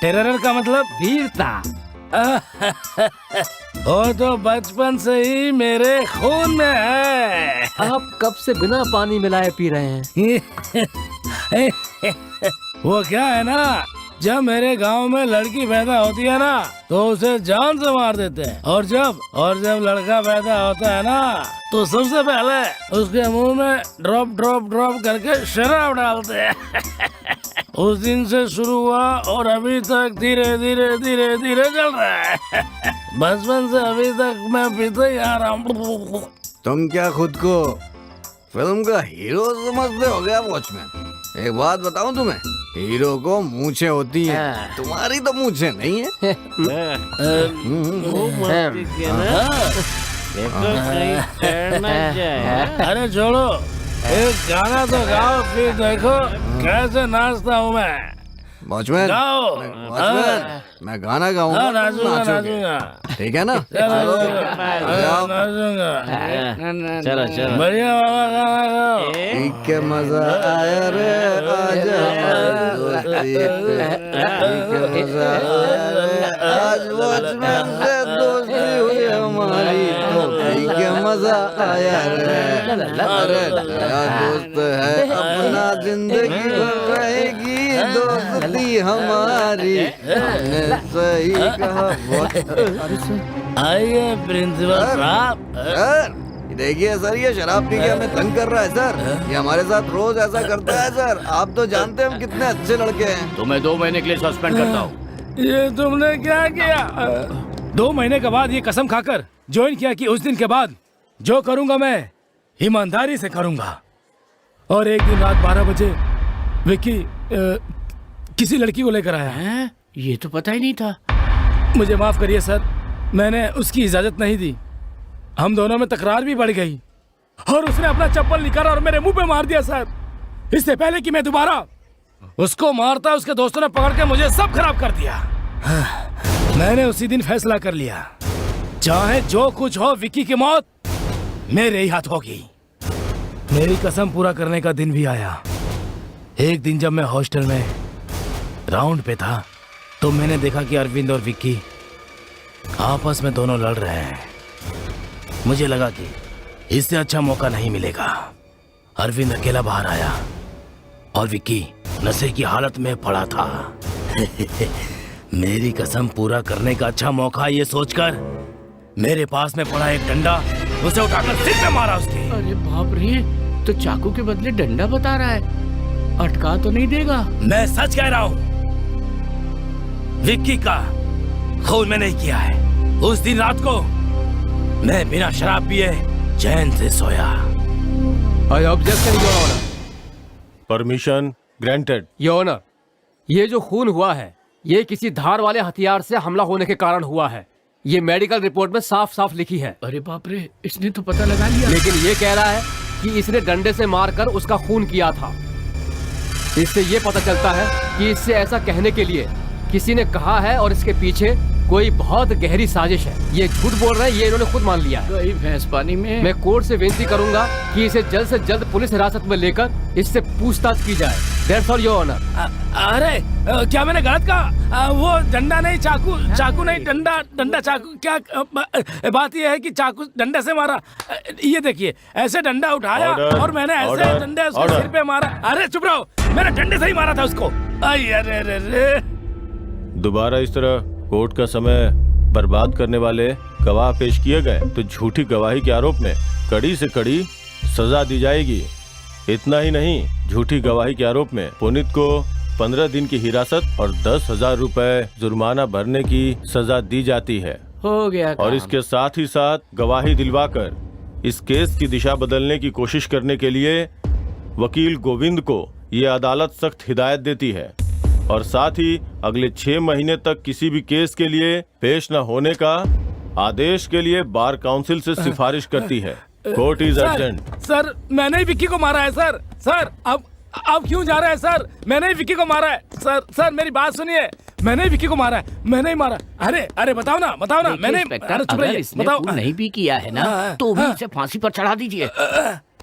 टेरर का मतलब वीरता। वो तो बचपन से ही मेरे खून में है। आप कब से बिना पानी मिलाए पी रहे हैं? वो क्या है ना, जब मेरे गांव में लड़की पैदा होती है ना तो उसे जान से मार देते हैं, और जब लड़का पैदा होता है ना तो सबसे पहले उसके मुंह में ड्रॉप ड्रॉप ड्रॉप करके शराब डालते हैं। उस दिन से शुरू हुआ और अभी तक धीरे धीरे धीरे धीरे चल रहा है। बचपन से अभी तक मैं पीते ही आ रहा हूँ। तुम क्या खुद को फिल्म का हीरो समझते हो गया वॉचमैन? एक बात बताऊं तुम्हें, हीरो को मूंछें होती हैं, तुम्हारी तो मूंछें नहीं है। अरे छोड़ो, एक गाना तो गाओ, फिर देखो कैसे नाचता हूँ मैं। वॉचमैन, गाओ। मैं गाना गाऊंगा, हाँ, नाचूंगा, नाचोगे। नाचूंगा। ठीक है ना? चलो चलो, बढ़िया वाला गाना गाओ। ठीक है, मजा आया रे, आजा दोस्ती पे, ठीक है, मजा आया रे, आज वॉचमैन से दोस्ती हुई हमारी, तो ठीक है, मजा आया रे। अरे नया दोस्त है अपना, जिंदगी भर रहेगी दोस्ती हमारी, हमने सही कहा। आइए प्रिंसिपल साहब। देखिए सर, ये शराब पी के हमें तंग कर रहा है सर, ये हमारे साथ रोज ऐसा करता है सर। आप तो जानते हैं हम कितने अच्छे लड़के हैं। तो मैं 2 महीने के लिए सस्पेंड करता हूँ। ये तुमने क्या किया? 2 महीने के बाद ये कसम खाकर ज्वाइन किया कि उस दिन के बाद जो करूंगा मैं ईमानदारी से करूंगा। और एक दिन रात 12 बजे विक्की किसी लड़की को लेकर आया है। ये तो पता ही नहीं था। मुझे माफ करिए सर, मैंने उसकी इजाजत नहीं दी। हम दोनों में तकरार भी बढ़ गई और उसने अपना चप्पल निकाला और मेरे मुंह पे मार दिया सर। इससे पहले कि मैं दोबारा उसको मारता, उसके दोस्तों ने पकड़ के मुझे सब खराब कर दिया। मैंने उसी दिन फैसला कर लिया, चाहे जो कुछ हो, विक्की की मौत मेरे ही हाथ होगी। मेरी कसम पूरा करने का दिन भी आया। एक दिन जब मैं हॉस्टल में राउंड पे था तो मैंने देखा कि अरविंद और विक्की आपस में दोनों लड़ रहे हैं। मुझे लगा कि इससे अच्छा मौका नहीं मिलेगा। अरविंद अकेला बाहर आया और विक्की नशे की हालत में पड़ा था। मेरी कसम पूरा करने का अच्छा मौका ये सोचकर मेरे पास में पड़ा एक डंडा उसे उठाकर सिर पे मारा उसके। अरे बाप रे, तो चाकू के बदले डंडा बता रहा है, अटका तो नहीं देगा? मैं सच कह रहा हूँ, विक्की का खून मैंने नहीं किया है। उस दिन रात को मैं बिना शराब पिए चैन से सोया। I objection your honour. Permission granted. Your honour, ये जो खून हुआ है ये किसी धार वाले हथियार से हमला होने के कारण हुआ है। ये मेडिकल रिपोर्ट में साफ साफ लिखी है। अरे बाप रे, इसने तो पता लगा लिया। लेकिन ये कह रहा है कि इसने डंडे से मारकर उसका खून किया था। इससे ये पता चलता है कि इससे ऐसा कहने के लिए किसी ने कहा है और इसके पीछे कोई बहुत गहरी साजिश है। ये झूठ बोल रहे हैं, ये इन्होंने खुद मान लिया है। गई भैंस पानी में। मैं कोर्ट से विनती करूंगा कि इसे जल्द से जल्द पुलिस हिरासत में लेकर इससे पूछताछ की जाए। That's all, Your Honor। अरे क्या मैंने गलत कहा? वो डंडा नहीं, चाकू नहीं, डंडा चाकू। क्या बात ये है कि चाकू डंडे से मारा। ये देखिए, ऐसे डंडा उठाया और मैंने ऐसे डंडे उसके सिर पे मारा। अरे चुप रहो, मैंने डंडे से ही मारा था उसको। अरे दोबारा इस तरह कोर्ट का समय बर्बाद करने वाले गवाह पेश किए गए तो झूठी गवाही के आरोप में कड़ी से कड़ी सजा दी जाएगी। इतना ही नहीं, झूठी गवाही के आरोप में पुनीत को 15 दिन की हिरासत और 10,000 रुपए जुर्माना भरने की सजा दी जाती है। हो गया और इसके साथ ही साथ गवाही दिलवाकर इस केस की दिशा बदलने की कोशिश करने के लिए वकील गोविंद को ये अदालत सख्त हिदायत देती है और साथ ही अगले 6 महीने तक किसी भी केस के लिए पेश न होने का आदेश के लिए बार काउंसिल से सिफारिश करती है। Court is urgent. सर, मैंने ही विक्की को मारा है सर। सर, अब आप क्यों जा रहे हैं सर? मैंने ही विक्की को मारा है सर। सर मेरी बात सुनिए, मैंने ही विक्की को मारा है, मैंने ही मारा। अरे अरे बताओ ना मैंने। इंस्पेक्टर, अगर इसने खून नहीं भी किया है ना तो भी इसे फांसी पर चढ़ा दीजिए।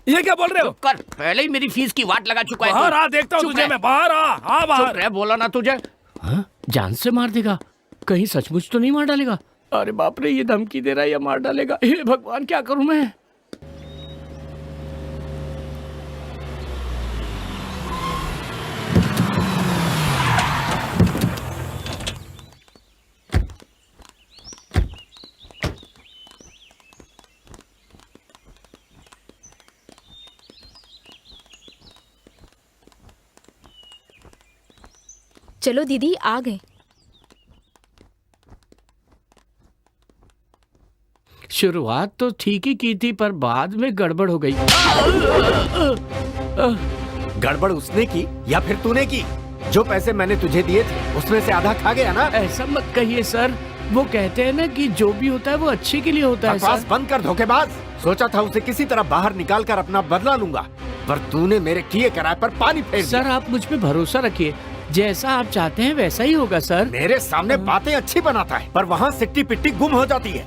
ये क्या बोल रहे हो? कर, पहले ही मेरी फीस की वाट लगा चुका है। बाहर आ, देखता हूँ तुझे मैं। बाहर आ। हाँ बाहर। चुप रह, बोला ना तुझे। हाँ? जान से मार देगा? कहीं सचमुच तो नहीं मार डालेगा? अरे बाप रे, ये धमकी दे रहा है या मार डालेगा? हे भगवान, क्या करूं मैं? चलो दीदी, आ गए। शुरुआत तो ठीक ही की थी, पर बाद में गड़बड़ हो गई। गड़बड़ उसने की या फिर तूने की? जो पैसे मैंने तुझे दिए थे उसमें से आधा खा गया ना? ऐसा मत कहिए सर, वो कहते हैं ना कि जो भी होता है वो अच्छे के लिए होता है। बकवास बंद कर धोखेबाज। सोचा था उसे किसी तरह बाहर निकाल कर अपना बदला लूंगा, पर तूने मेरे किए कराए पर पानी फेर दिया। सर आप मुझ पे भरोसा रखिए, जैसा आप चाहते हैं वैसा ही होगा सर। मेरे सामने बातें अच्छी बनाता है पर वहाँ सिट्टी पिट्टी गुम हो जाती है।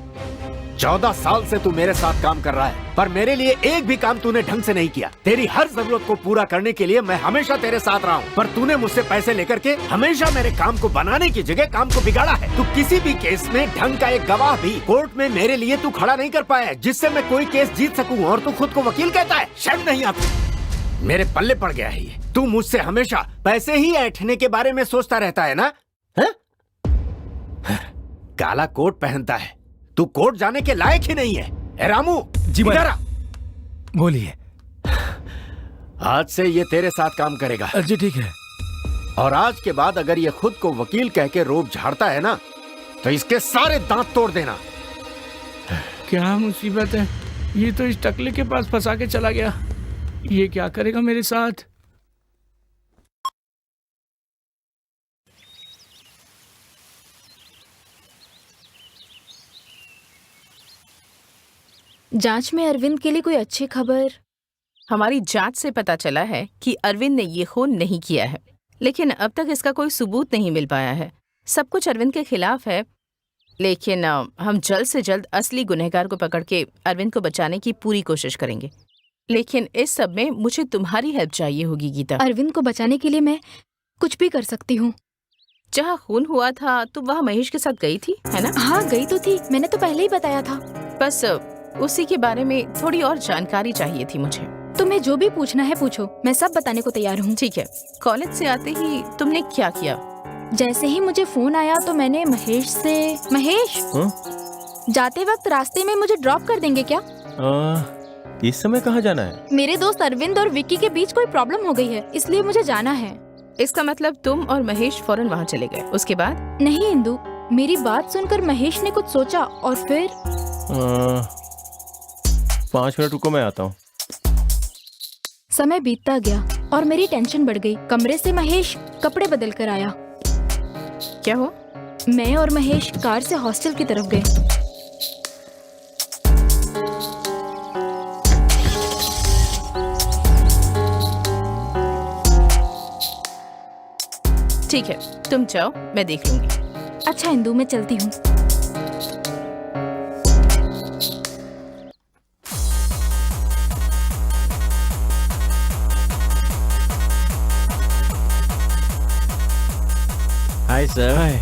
14 साल से तू मेरे साथ काम कर रहा है, पर मेरे लिए एक भी काम तूने ढंग से नहीं किया। तेरी हर जरूरत को पूरा करने के लिए मैं हमेशा तेरे साथ रहा हूँ, पर तूने मुझसे पैसे लेकर के हमेशा मेरे काम को बनाने की जगह काम को बिगाड़ा है। तू किसी भी केस में ढंग का एक गवाह भी कोर्ट में मेरे लिए तू खड़ा नहीं कर पाया जिससे मैं कोई केस जीत सकूँ, और तू खुद को वकील कहता है। शर्म नहीं आती? मेरे पल्ले पड़ गया है ये। तू मुझसे हमेशा पैसे ही ऐंठने के बारे में सोचता रहता है ना? है? काला कोट पहनता है, तू कोर्ट जाने के लायक ही नहीं है। ए रामू, जी इधर आ। बोलिए। आज से ये तेरे साथ काम करेगा। जी ठीक है। और आज के बाद अगर ये खुद को वकील कह के रोब झाड़ता है ना तो इसके सारे दांत तोड़ देना। क्या मुसीबत है, ये तो इस टकले के पास फंसा के चला गया। ये क्या करेगा मेरे साथ? जांच में अरविंद के लिए कोई अच्छी खबर? हमारी जांच से पता चला है कि अरविंद ने ये खून नहीं किया है, लेकिन अब तक इसका कोई सबूत नहीं मिल पाया है। सब कुछ अरविंद के खिलाफ है, लेकिन हम जल्द से जल्द असली गुनहगार को पकड़ के अरविंद को बचाने की पूरी कोशिश करेंगे। लेकिन इस सब में मुझे तुम्हारी हेल्प चाहिए होगी गीता। अरविंद को बचाने के लिए मैं कुछ भी कर सकती हूँ। जहाँ खून हुआ था तुम वहाँ महेश के साथ गई थी, है ना? हाँ गई तो थी, मैंने तो पहले ही बताया था। बस उसी के बारे में थोड़ी और जानकारी चाहिए थी मुझे। तुम्हें जो भी पूछना है पूछो, मैं सब बताने को तैयार हूँ। ठीक है। कॉलेज से आते ही तुमने क्या किया? जैसे ही मुझे फोन आया तो मैंने महेश से, महेश जाते वक्त रास्ते में मुझे ड्रॉप कर देंगे क्या? इस समय कहाँ जाना है? मेरे दोस्त अरविंद और विक्की के बीच कोई प्रॉब्लम हो गई है, इसलिए मुझे जाना है। इसका मतलब तुम और महेश फौरन वहाँ चले गए। उसके बाद? नहीं इंदु, मेरी बात सुनकर महेश ने कुछ सोचा और फिर 5 मिनट रुको, मैं आता हूँ। समय बीतता गया और मेरी टेंशन बढ़ गई। कमरे से महेश कपड़े बदल कर आया। क्या हुआ? मैं और महेश कार से हॉस्टल की तरफ गए। ठीक है, तुम जाओ, मैं देख लूंगी। अच्छा इंदु, मैं चलती हूँ। Hi sir. हाय।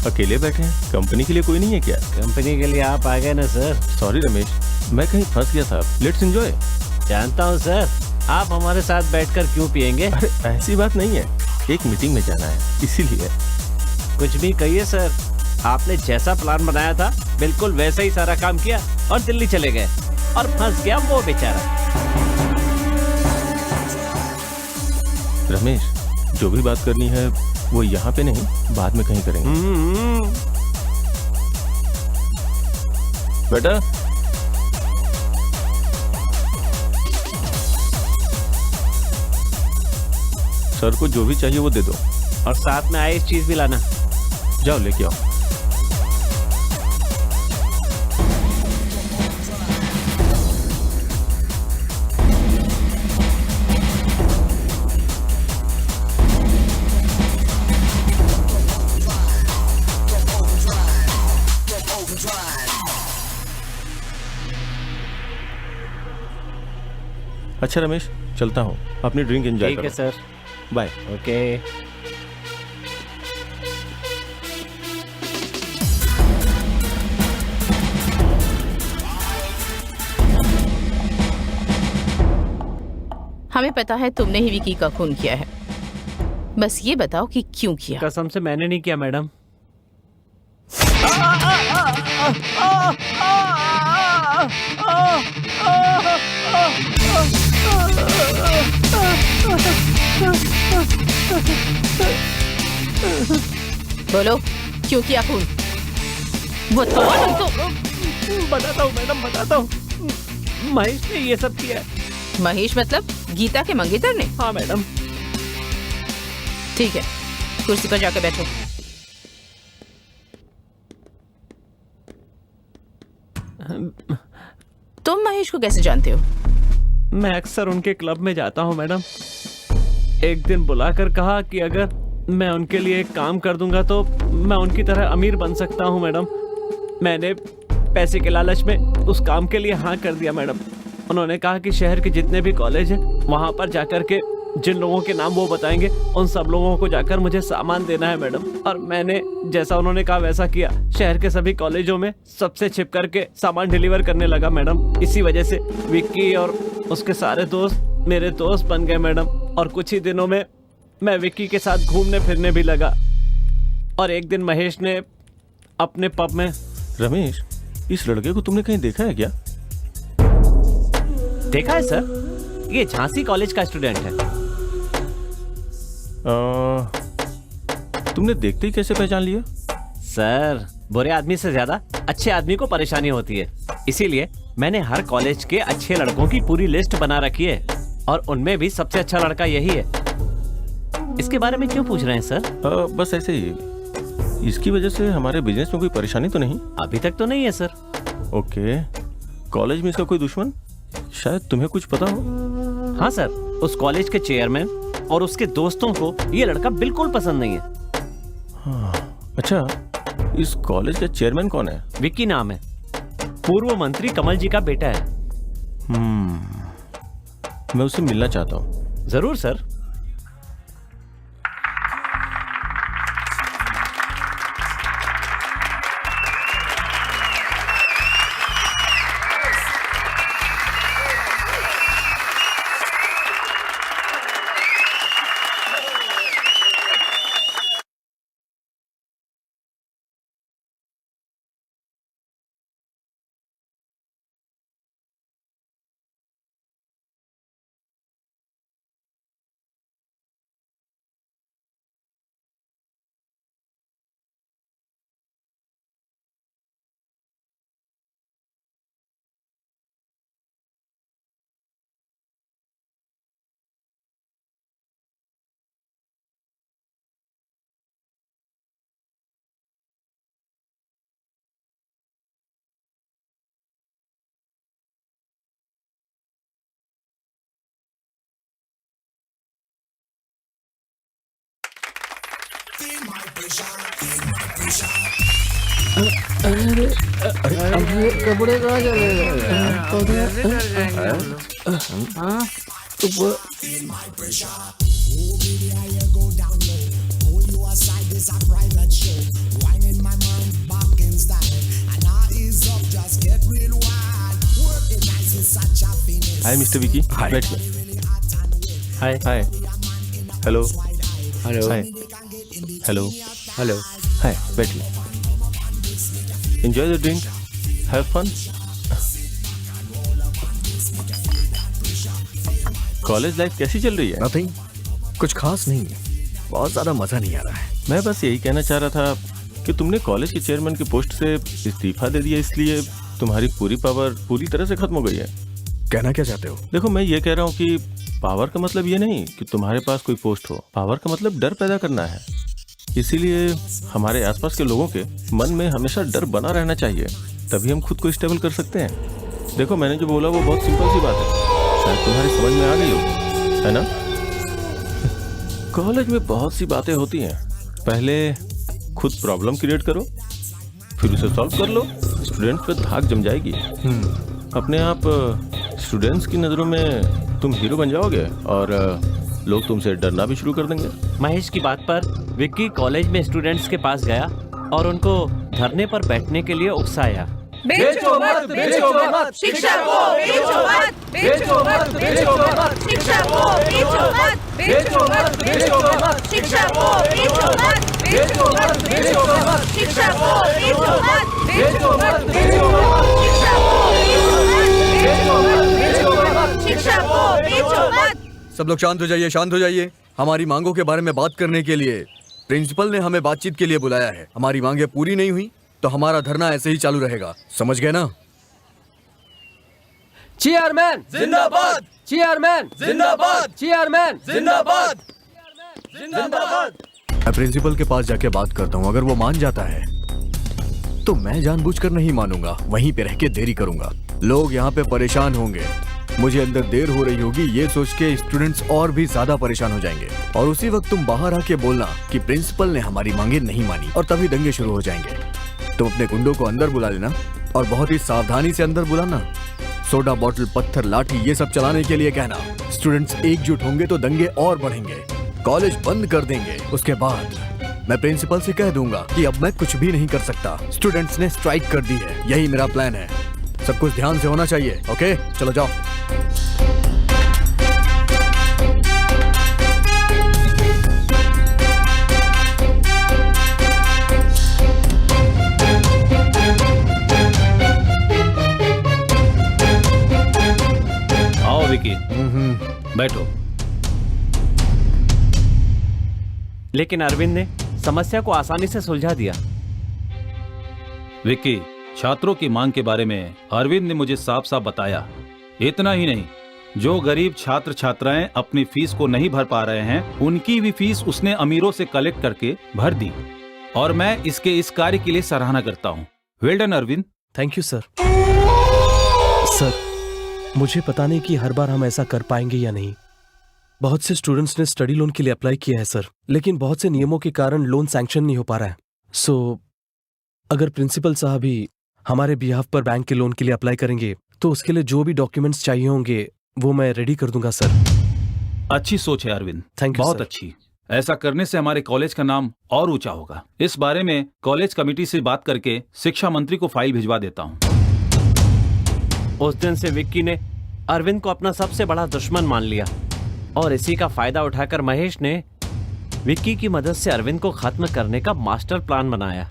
अकेले बैठे हैं? कंपनी के लिए कोई नहीं है क्या? कंपनी के लिए आप आ गए ना सर। सॉरी रमेश, मैं कहीं फंस गया था। Let's enjoy. जानता हूँ सर, आप हमारे साथ बैठकर क्यों पियेंगे? अरे ऐसी बात नहीं है, एक मीटिंग में जाना है इसीलिए। कुछ भी कहिए सर, आपने जैसा प्लान बनाया था बिल्कुल वैसा ही सारा काम किया और दिल्ली चले गए और फंस गया वो बेचारा। रमेश, जो भी बात करनी है वो यहाँ पे नहीं, बाद में कहीं करेंगे। बेटा, सर को जो भी चाहिए वो दे दो और साथ में आइस चीज भी लाना। जाओ लेके आओ। अच्छा रमेश, चलता हूँ, अपनी ड्रिंक एंजॉय ठीक करो। है सर। बाय। ओके। हमें पता है तुमने ही विकी का खून किया है, बस ये बताओ कि क्यों किया। कसम से मैंने नहीं किया मैडम। बोलो क्यों किया खून, बताओ नहीं तो। बताता हूँ मैडम, बताता हूँ। महेश ने ये सब किया है। महेश मतलब गीता के मंगेतर ने? हाँ मैडम। ठीक है, कुर्सी पर जाकर बैठो। तुम महेश को कैसे जानते हो? मैं अक्सर उनके क्लब में जाता हूँ मैडम। एक दिन बुलाकर कहा कि अगर मैं उनके लिए एक काम कर दूंगा तो मैं उनकी तरह अमीर बन सकता हूँ मैडम। मैंने पैसे के लालच में उस काम के लिए हाँ कर दिया मैडम। उन्होंने कहा कि शहर के जितने भी कॉलेज हैं वहाँ पर जाकर के जिन लोगों के नाम वो बताएंगे उन सब लोगों को जाकर मुझे सामान देना है मैडम। और मैंने जैसा उन्होंने कहा वैसा किया। शहर के सभी कॉलेजों में सबसे छिप करके सामान डिलीवर करने लगा मैडम। इसी वजह से विक्की और उसके सारे दोस्त मेरे दोस्त बन गए मैडम। और कुछ ही दिनों में मैं विक्की के साथ घूमने फिरने भी लगा। और एक दिन महेश ने अपने पब में। रमेश, इस लड़के को तुमने कहीं देखा है क्या? देखा है सर, ये झांसी कॉलेज का स्टूडेंट है। तुमने देखते ही कैसे पहचान लिया? सर, बुरे आदमी से ज्यादा अच्छे आदमी को परेशानी होती है, इसीलिए मैंने हर कॉलेज के अच्छे लड़कों की पूरी लिस्ट बना रखी है और उनमें भी सबसे अच्छा लड़का यही है। इसके बारे में क्यों पूछ रहे हैं सर? बस ऐसे ही। इसकी वजह से हमारे बिजनेस में कोई परेशानी तो नहीं? अभी तक तो नहीं है सर। ओके, कॉलेज में इसका कोई दुश्मन? शायद तुम्हें कुछ पता हो। हाँ सर, उस कॉलेज के चेयरमैन और उसके दोस्तों को ये लड़का बिल्कुल पसंद नहीं है। हाँ, अच्छा, इस कॉलेज का चेयरमैन कौन है? विक्की नाम है, पूर्व मंत्री कमल जी का बेटा है। मैं उससे मिलना चाहता हूँ। जरूर सर। अरे कपड़े कहाँ चले हाय मिस्टर विकी, बैठिए। Hi. Hi. Hello. Hello. Hi. Hello. Hello. Hi, बैठिए। Enjoy the drink, have fun. College life कैसी चल रही है? नथिंग, कुछ खास नहीं है, बहुत ज्यादा मजा नहीं आ रहा है। मैं बस यही कहना चाह रहा था कि तुमने कॉलेज के चेयरमैन की पोस्ट से इस्तीफा दे दिया, इसलिए तुम्हारी पूरी पावर पूरी तरह से खत्म हो गई है। कहना क्या चाहते हो? देखो, मैं ये कह रहा हूँ कि पावर का मतलब ये नहीं कि तुम्हारे पास कोई पोस्ट हो। पावर का मतलब डर पैदा करना है। इसीलिए हमारे आसपास के लोगों के मन में हमेशा डर बना रहना चाहिए, तभी हम खुद को स्टेबल कर सकते हैं। देखो, मैंने जो बोला वो बहुत सिंपल सी बात है, शायद तुम्हारी समझ में आ गई हो, है ना? कॉलेज में बहुत सी बातें होती हैं। पहले खुद प्रॉब्लम क्रिएट करो, फिर उसे सॉल्व कर लो, स्टूडेंट्स पे धाक जम जाएगी। अपने आप स्टूडेंट्स की नज़रों में तुम हीरो बन जाओगे और लोग तुमसे डरना भी शुरू कर देंगे। महेश की बात पर विक्की कॉलेज में स्टूडेंट्स के पास गया और उनको धरने पर बैठने के लिए उकसाया। बेचो मत, बेचो मत, शिक्षा को बेचो मत, बेचो मत, बेचो मत, शिक्षा को बेचो मत, बेचो मत, बेचो मत, शिक्षा को बेचो मत, बेचो मत, बेचो मत, शिक्षा को बेचो मत, बेचो मत, बेचो मत, शिक्षा को बेचो मत, बेचो मत, बेचो मत, शिक्षा को बेचो मत। सब लोग शांत हो जाइए, शांत हो जाइए। हमारी मांगों के बारे में बात करने के लिए प्रिंसिपल ने हमें बातचीत के लिए बुलाया है। हमारी मांगे पूरी नहीं हुई तो हमारा धरना ऐसे ही चालू रहेगा, समझ गए ना? चेयरमैन जिंदाबाद, चेयरमैन जिंदाबाद, चेयरमैन जिंदाबाद, जिंदाबाद। मैं प्रिंसिपल के पास जाके बात करता हूँ। अगर वो मान जाता है तो मैं जानबूझकर नहीं मानूंगा, वहीं पे रह के देरी करूंगा। लोग यहाँ पे परेशान होंगे, मुझे अंदर देर हो रही होगी, ये सोच के स्टूडेंट्स और भी ज्यादा परेशान हो जाएंगे। और उसी वक्त तुम बाहर आके बोलना कि प्रिंसिपल ने हमारी मांगे नहीं मानी, और तभी दंगे शुरू हो जाएंगे। तुम अपने गुंडों को अंदर बुला लेना और बहुत ही सावधानी से अंदर बुलाना। सोडा बॉटल, पत्थर, लाठी ये सब चलाने के लिए कहना। स्टूडेंट्स एकजुट होंगे तो दंगे और बढ़ेंगे, कॉलेज बंद कर देंगे। उसके बाद मैं प्रिंसिपल से कह दूंगा कि अब मैं कुछ भी नहीं कर सकता, स्टूडेंट्स ने स्ट्राइक कर दी है। यही मेरा प्लान है। सब कुछ ध्यान से होना चाहिए। ओके, चलो जाओ। आओ विकी, बैठो। लेकिन अरविंद ने समस्या को आसानी से सुलझा दिया। विक्की, छात्रों की मांग के बारे में अरविंद ने मुझे साफ साफ बताया। इतना ही नहीं, जो गरीब छात्र छात्राएं अपनी फीस को नहीं भर पा रहे हैं, उनकी भी फीस उसने अमीरों से कलेक्ट करके भर दी। और मैं इसके इस कार्य के लिए सराहना करता हूँ। Well done Arvind. Thank you sir. Sir, मुझे पता नहीं कि हर बार हम ऐसा कर पाएंगे या नहीं। बहुत से स्टूडेंट्स ने स्टडी लोन के लिए अप्लाई किया है सर, लेकिन बहुत से नियमों के कारण लोन सैंक्शन नहीं हो पा रहा है। सो अगर प्रिंसिपल साहब ही हमारे बिहाफ पर बैंक के लोन के लिए अप्लाई करेंगे तो उसके लिए जो भी डॉक्यूमेंट्स चाहिए होंगे वो मैं रेडी कर दूंगा सर। अच्छी सोच है अरविंद, थैंक यू बहुत सर। अच्छी। ऐसा करने से हमारे कॉलेज का नाम और ऊंचा होगा। इस बारे में कॉलेज कमेटी से बात करके शिक्षा मंत्री को फाइल भिजवा देता हूँ। उस दिन से विक्की ने अरविंद को अपना सबसे बड़ा दुश्मन मान लिया और इसी का फायदा उठाकर महेश ने विक्की की मदद से अरविंद को खत्म करने का मास्टर प्लान बनाया।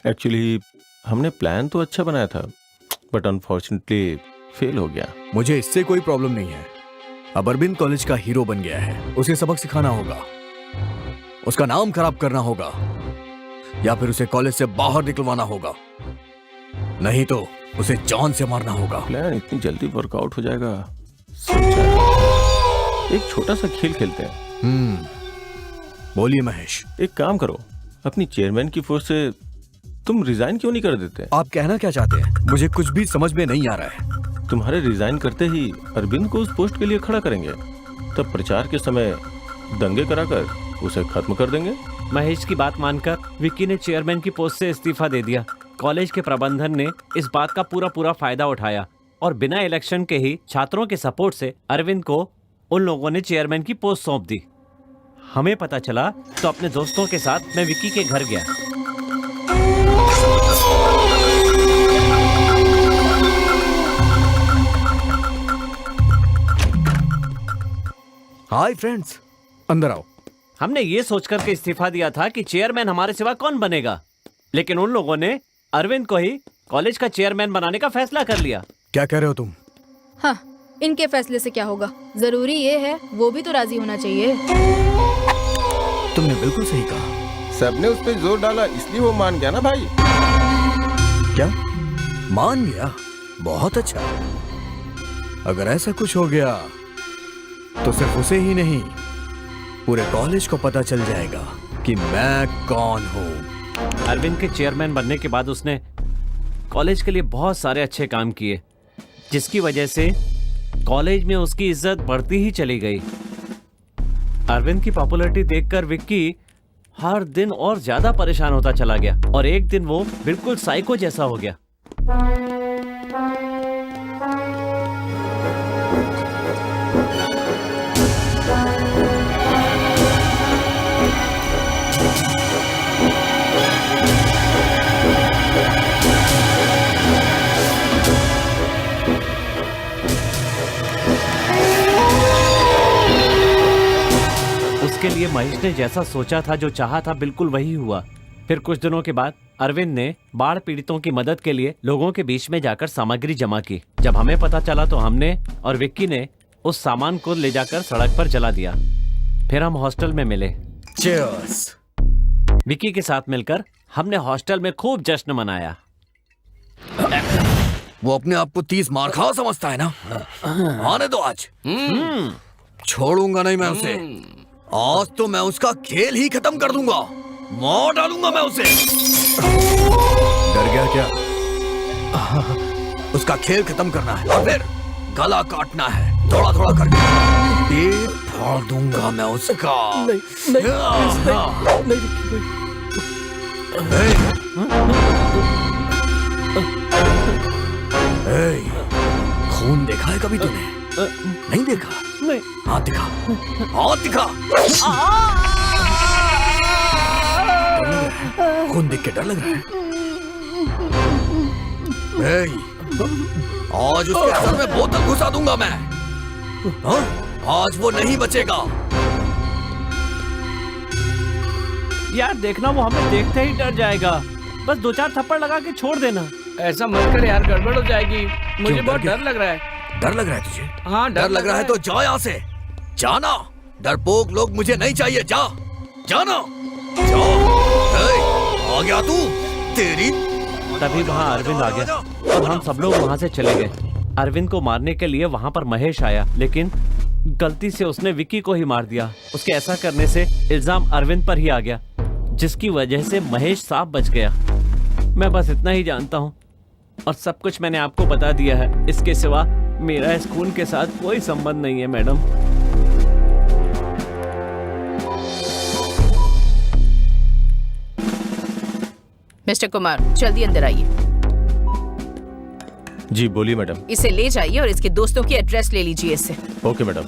एक्चुअली हमने प्लान तो अच्छा बनाया था, बट अनफॉर्चुनेटली फेल हो गया। मुझे इससे कोई प्रॉब्लम नहीं है। अब अरविंद कॉलेज का हीरो बन गया है, उसे सबक सिखाना होगा, उसका नाम खराब करना होगा, या फिर उसे कॉलेज से बाहर निकलवाना होगा, नहीं तो उसे जान से मारना होगा। प्लान इतनी जल्दी वर्कआउट हो जाएगा एक छोटा सा खेल खेलते हैं। बोलिए महेश। एक काम करो, अपनी चेयरमैन की पोस्ट से तुम रिजाइन क्यों नहीं कर देते? आप कहना क्या चाहते हैं? मुझे कुछ भी समझ में नहीं आ रहा है। तुम्हारे रिजाइन करते ही अरविंद को उस पोस्ट के लिए खड़ा करेंगे, तब प्रचार के समय दंगे कराकर उसे खत्म कर देंगे। महेश की बात मानकर विक्की ने चेयरमैन की पोस्ट से इस्तीफा दे दिया। कॉलेज के प्रबंधन ने इस बात का पूरा फायदा उठाया और बिना इलेक्शन के ही छात्रों के सपोर्ट से अरविंद को उन लोगों ने चेयरमैन की पोस्ट सौंप दी। हमें पता चला तो अपने दोस्तों के साथ मैं विक्की के घर गया। हाय फ्रेंड्स, अंदर आओ। हमने ये सोचकर के इस्तीफा दिया था कि चेयरमैन हमारे सिवा कौन बनेगा, लेकिन उन लोगों ने अरविंद को ही कॉलेज का चेयरमैन बनाने का फैसला कर लिया। क्या कह रहे हो तुम? हाँ, इनके फैसले से क्या होगा? जरूरी ये है वो भी तो राजी होना चाहिए। तुमने बिल्कुल सही कहा। सबने उस पर जोर डाला इसलिए वो मान गया ना भाई। क्या मान गया? बहुत अच्छा। अगर ऐसा कुछ हो गया तो सिर्फ उसे ही नहीं, पूरे कॉलेज को पता चल जाएगा कि मैं कौन हूँ। अरविंद के चेयरमैन बनने के बाद उसने कॉलेज के लिए बहुत सारे अच्छे काम किए, जिसकी वजह से कॉलेज में उसकी इज्जत बढ़ती ही चली गई। अरविंद की पॉपुलैरिटी देखकर विक्की हर दिन और ज्यादा परेशान होता चला गया और एक दिन वो बिल्कुल साइको जैसा हो गया। उसके लिए महेश ने जैसा सोचा था, जो चाहा था, बिल्कुल वही हुआ। फिर कुछ दिनों के बाद अरविंद ने बाढ़ पीड़ितों की मदद के लिए लोगों के बीच में जाकर सामग्री जमा की। जब हमें पता चला तो हमने और विक्की ने उस सामान को ले जाकर सड़क पर जला दिया। फिर हम हॉस्टल में मिले। Cheers! विक्की के साथ मिलकर हमने हॉस्टल में खूब जश्न मनाया। वो अपने आप को 30 मार खा समझता है ना। आने दो आज। छोड़ूंगा नहीं मैं उसे। आज तो मैं उसका खेल ही खत्म कर दूंगा। मार डालूंगा मैं उसे। डर गया क्या? उसका खेल खत्म करना है और फिर गला काटना है, थोड़ा थोड़ा करके। पेट फाड़ दूंगा मैं उसका। नहीं नहीं खून देखा है कभी तूने? नहीं देखा? नहीं। हाथ दिखा, हाथ दिखा। खून देख के डर लग रहा है? आज उसके सर में बोतल घुसा दूंगा मैं। हाँ? आज वो नहीं बचेगा। यार देखना, वो हमें देखते ही डर जाएगा। बस 2-4 थप्पड़ लगा के छोड़ देना। ऐसा मत कर यार, गड़बड़ हो जाएगी। मुझे बहुत डर लग रहा है। डर लग रहा है तुझे? हाँ, डर लग रहा है तो जा यहाँ से। जाना। डरपोक लोग मुझे नहीं चाहिए। जा, जाना। जा। आ गया तू? तेरी। तभी वहाँ अरविंद आ गया और हम सब लोग वहाँ से चले गए। अरविंद को मारने के लिए वहाँ पर महेश आया, लेकिन गलती से उसने विक्की को ही मार दिया। उसके ऐसा करने से इल्जाम अरविंद पर ही आ गया, जिसकी वजह से महेश साफ बच गया। मैं बस इतना ही जानता हूँ और सब कुछ मैंने आपको बता दिया है। इसके सिवा मेरा इस खून के साथ कोई संबंध नहीं है मैडम। मिस्टर कुमार, जल्दी अंदर आइए। जी बोलिए मैडम। इसे ले जाइए और इसके दोस्तों की एड्रेस ले लीजिए इससे। Okay madam.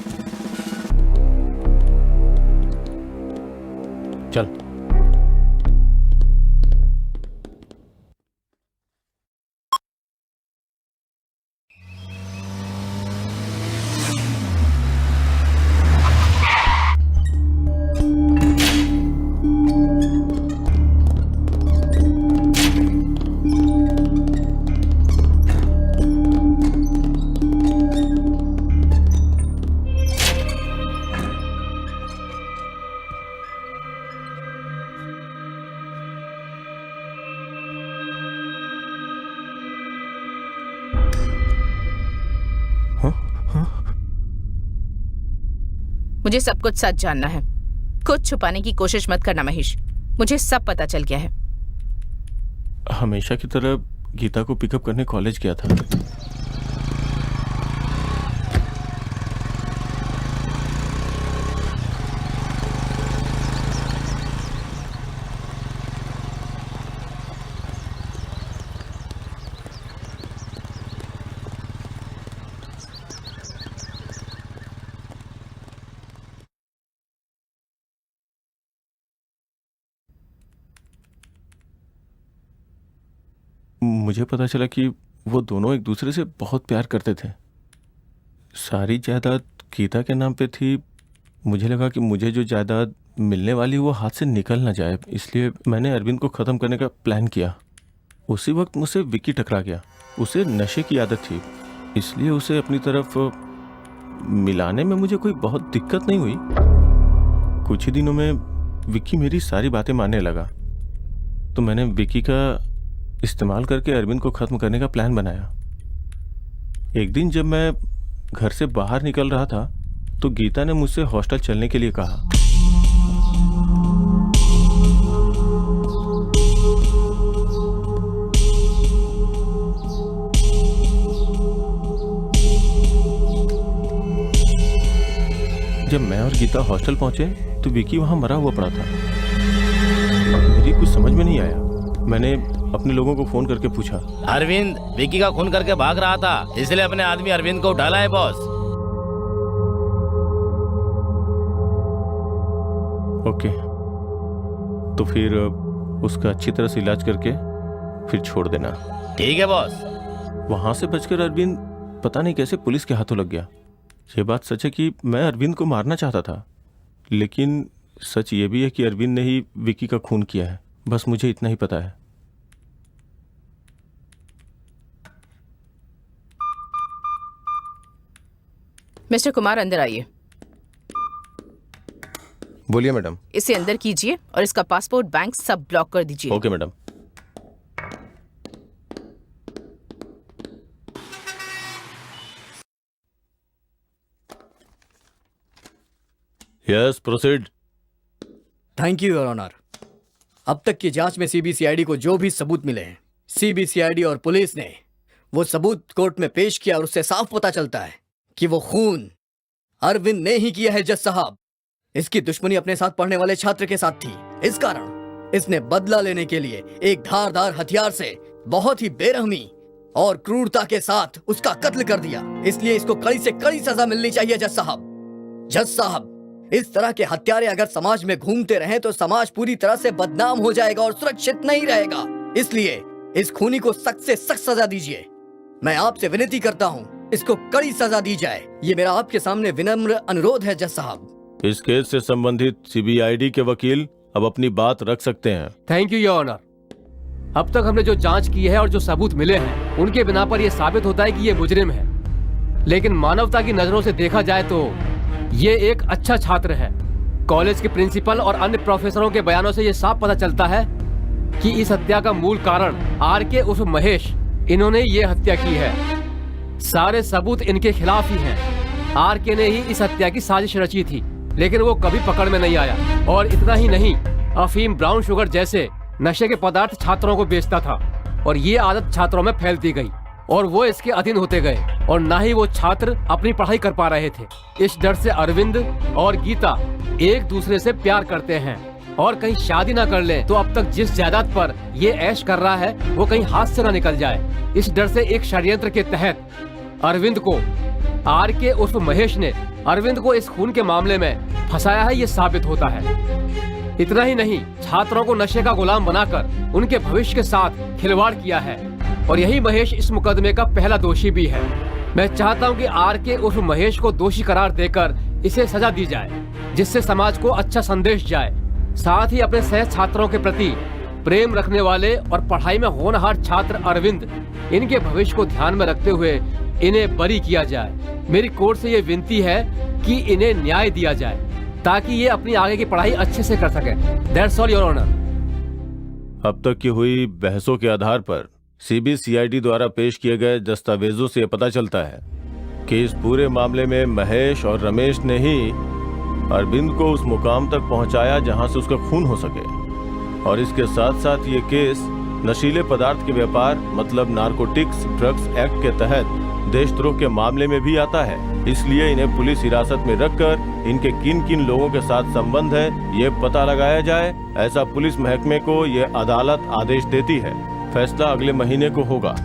चल। मुझे सब कुछ सच जानना है। कुछ छुपाने की कोशिश मत करना महेश। मुझे सब पता चल गया है। हमेशा की तरह गीता को पिकअप करने कॉलेज गया था। मुझे पता चला कि वो दोनों एक दूसरे से बहुत प्यार करते थे। सारी जायदाद गीता के नाम पे थी। मुझे लगा कि मुझे जो जायदाद मिलने वाली वो हाथ से निकल ना जाए, इसलिए मैंने अरविंद को ख़त्म करने का प्लान किया। उसी वक्त मुझसे विक्की टकरा गया। उसे नशे की आदत थी, इसलिए उसे अपनी तरफ मिलाने में मुझे कोई बहुत दिक्कत नहीं हुई। कुछ ही दिनों में विक्की मेरी सारी बातें मानने लगा, तो मैंने विक्की का इस्तेमाल करके अरविंद को ख़त्म करने का प्लान बनाया। एक दिन जब मैं घर से बाहर निकल रहा था तो गीता ने मुझसे हॉस्टल चलने के लिए कहा। जब मैं और गीता हॉस्टल पहुंचे तो विक्की वहां मरा हुआ पड़ा था। मेरी कुछ समझ में नहीं आया। मैंने अपने लोगों को फोन करके पूछा। अरविंद विक्की का खून करके भाग रहा था, इसलिए अपने आदमी अरविंद को उठाला है बॉस। ओके, तो फिर उसका अच्छी तरह से इलाज करके फिर छोड़ देना। ठीक है बॉस। वहां से बचकर अरविंद पता नहीं कैसे पुलिस के हाथों लग गया। ये बात सच है कि मैं अरविंद को मारना चाहता था, लेकिन सच ये भी है कि अरविंद ने ही विकी का खून किया है, बस मुझे इतना ही पता है। मिस्टर कुमार अंदर आइए। बोलिए मैडम। इसे अंदर कीजिए और इसका पासपोर्ट, बैंक सब ब्लॉक कर दीजिए। Okay madam. Yes proceed. Thank you your honour. अब तक की जांच में सीबीसीआईडी को जो भी सबूत मिले हैं, सीबीसीआईडी और पुलिस ने वो सबूत कोर्ट में पेश किया और उससे साफ पता चलता है कि वो खून अरविंद ने ही किया है। जज साहब, इसकी दुश्मनी अपने साथ पढ़ने वाले छात्र के साथ थी। इस कारण इसने बदला लेने के लिए एक धारदार हथियार से बहुत ही बेरहमी और क्रूरता के साथ उसका कत्ल कर दिया। इसलिए इसको कड़ी से कड़ी सजा मिलनी चाहिए जज साहब। जज साहब, इस तरह के हत्यारे अगर समाज में घूमते रहें तो समाज पूरी तरह से बदनाम हो जाएगा और सुरक्षित नहीं रहेगा। इसलिए इस खूनी को सख्त से सख्त सजा दीजिए। मैं आपसे विनती करता हूँ, इसको कड़ी सजा दी जाए। ये मेरा आपके सामने विनम्र अनुरोध है जज साहब। इस केस से संबंधित सीबीआईडी के वकील अब अपनी बात रख सकते हैं। Thank you your honour. अब तक हमने जो जांच की है और जो सबूत मिले हैं, उनके बिना पर यह साबित होता है कि ये मुजरिम है। लेकिन मानवता की नजरों से देखा जाए तो ये एक अच्छा छात्र है। कॉलेज के प्रिंसिपल और अन्य प्रोफेसरों के बयानों से यह साफ पता चलता है कि इस हत्या का मूल कारण आरके उर्फ महेश, इन्होंने ये हत्या की है। सारे सबूत इनके खिलाफ ही हैं। आरके ने ही इस हत्या की साजिश रची थी, लेकिन वो कभी पकड़ में नहीं आया। और इतना ही नहीं, अफीम, ब्राउन शुगर जैसे नशे के पदार्थ छात्रों को बेचता था और ये आदत छात्रों में फैलती गई और वो इसके अधीन होते गए और ना ही वो छात्र अपनी पढ़ाई कर पा रहे थे। इस डर से अरविंद और गीता एक दूसरे से प्यार करते हैं और कहीं शादी ना कर ले तो अब तक जिस जायदाद पर ये ऐश कर रहा है वो कहीं हाथ से ना निकल जाए। इस डर से एक षड्यंत्र के तहत अरविंद को आरके उर्फ महेश ने अरविंद को इस खून के मामले में फंसाया है, ये साबित होता है। इतना ही नहीं, छात्रों को नशे का गुलाम बनाकर उनके भविष्य के साथ खिलवाड़ किया है और यही महेश इस मुकदमे का पहला दोषी भी है। मैं चाहता हूं कि आरके उर्फ महेश को दोषी करार देकर इसे सजा दी जाए, जिससे समाज को अच्छा संदेश जाए। साथ ही अपने सह छात्रों के प्रति प्रेम रखने वाले और पढ़ाई में होनहार छात्र अरविंद, इनके भविष्य को ध्यान में रखते हुए इन्हें बरी किया जाए। मेरी कोर्ट से ये विनती है कि इन्हें न्याय दिया जाए ताकि ये अपनी आगे की पढ़ाई अच्छे से कर सके। That's all your honour. अब तक की हुई बहसों के आधार पर सीबीसीआईडी द्वारा पेश किए गए दस्तावेजों से पता चलता है कि इस पूरे मामले में महेश और रमेश ने ही अरविंद को उस मुकाम तक पहुंचाया जहां से उसका खून हो सके। और इसके साथ साथ ये केस नशीले पदार्थ के व्यापार मतलब नारकोटिक्स ड्रग्स एक्ट के तहत देशद्रोह के मामले में भी आता है। इसलिए इन्हें पुलिस हिरासत में रखकर इनके किन किन लोगों के साथ संबंध है ये पता लगाया जाए, ऐसा पुलिस महकमे को ये अदालत आदेश देती है। फैसला अगले महीने को होगा।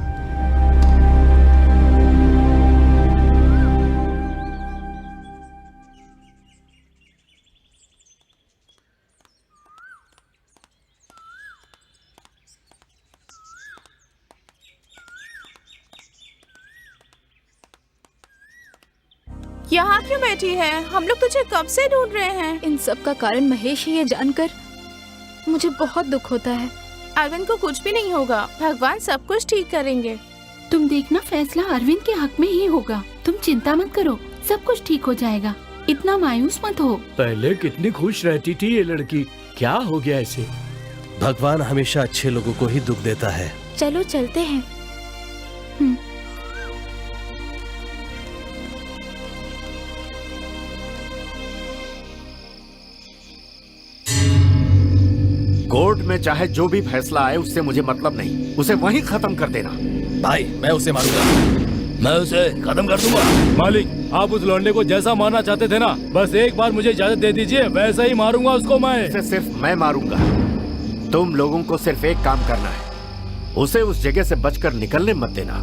यहाँ क्यों बैठी है? हम लोग तुझे कब से ढूंढ रहे हैं। इन सब का कारण महेश ही है जानकर मुझे बहुत दुख होता है। अरविंद को कुछ भी नहीं होगा, भगवान सब कुछ ठीक करेंगे। तुम देखना, फैसला अरविंद के हक में ही होगा। तुम चिंता मत करो, सब कुछ ठीक हो जाएगा। इतना मायूस मत हो। पहले कितनी खुश रहती थी ये लड़की, क्या हो गया इसे? भगवान हमेशा अच्छे लोगों को ही दुख देता है। चलो चलते हैं। कोर्ट में चाहे जो भी फैसला आए उससे मुझे मतलब नहीं, उसे वहीं खत्म कर देना। भाई मैं उसे मारूंगा, मैं उसे खत्म कर दूंगा। मालिक, आप उस लौंडे को जैसा मारना चाहते थे ना, बस एक बार मुझे इजाजत दे दीजिए, वैसा ही मारूंगा उसको मैं। उसे सिर्फ मैं मारूंगा। तुम लोगों को सिर्फ एक काम करना है, उसे उस जगह से बचकर निकलने मत देना।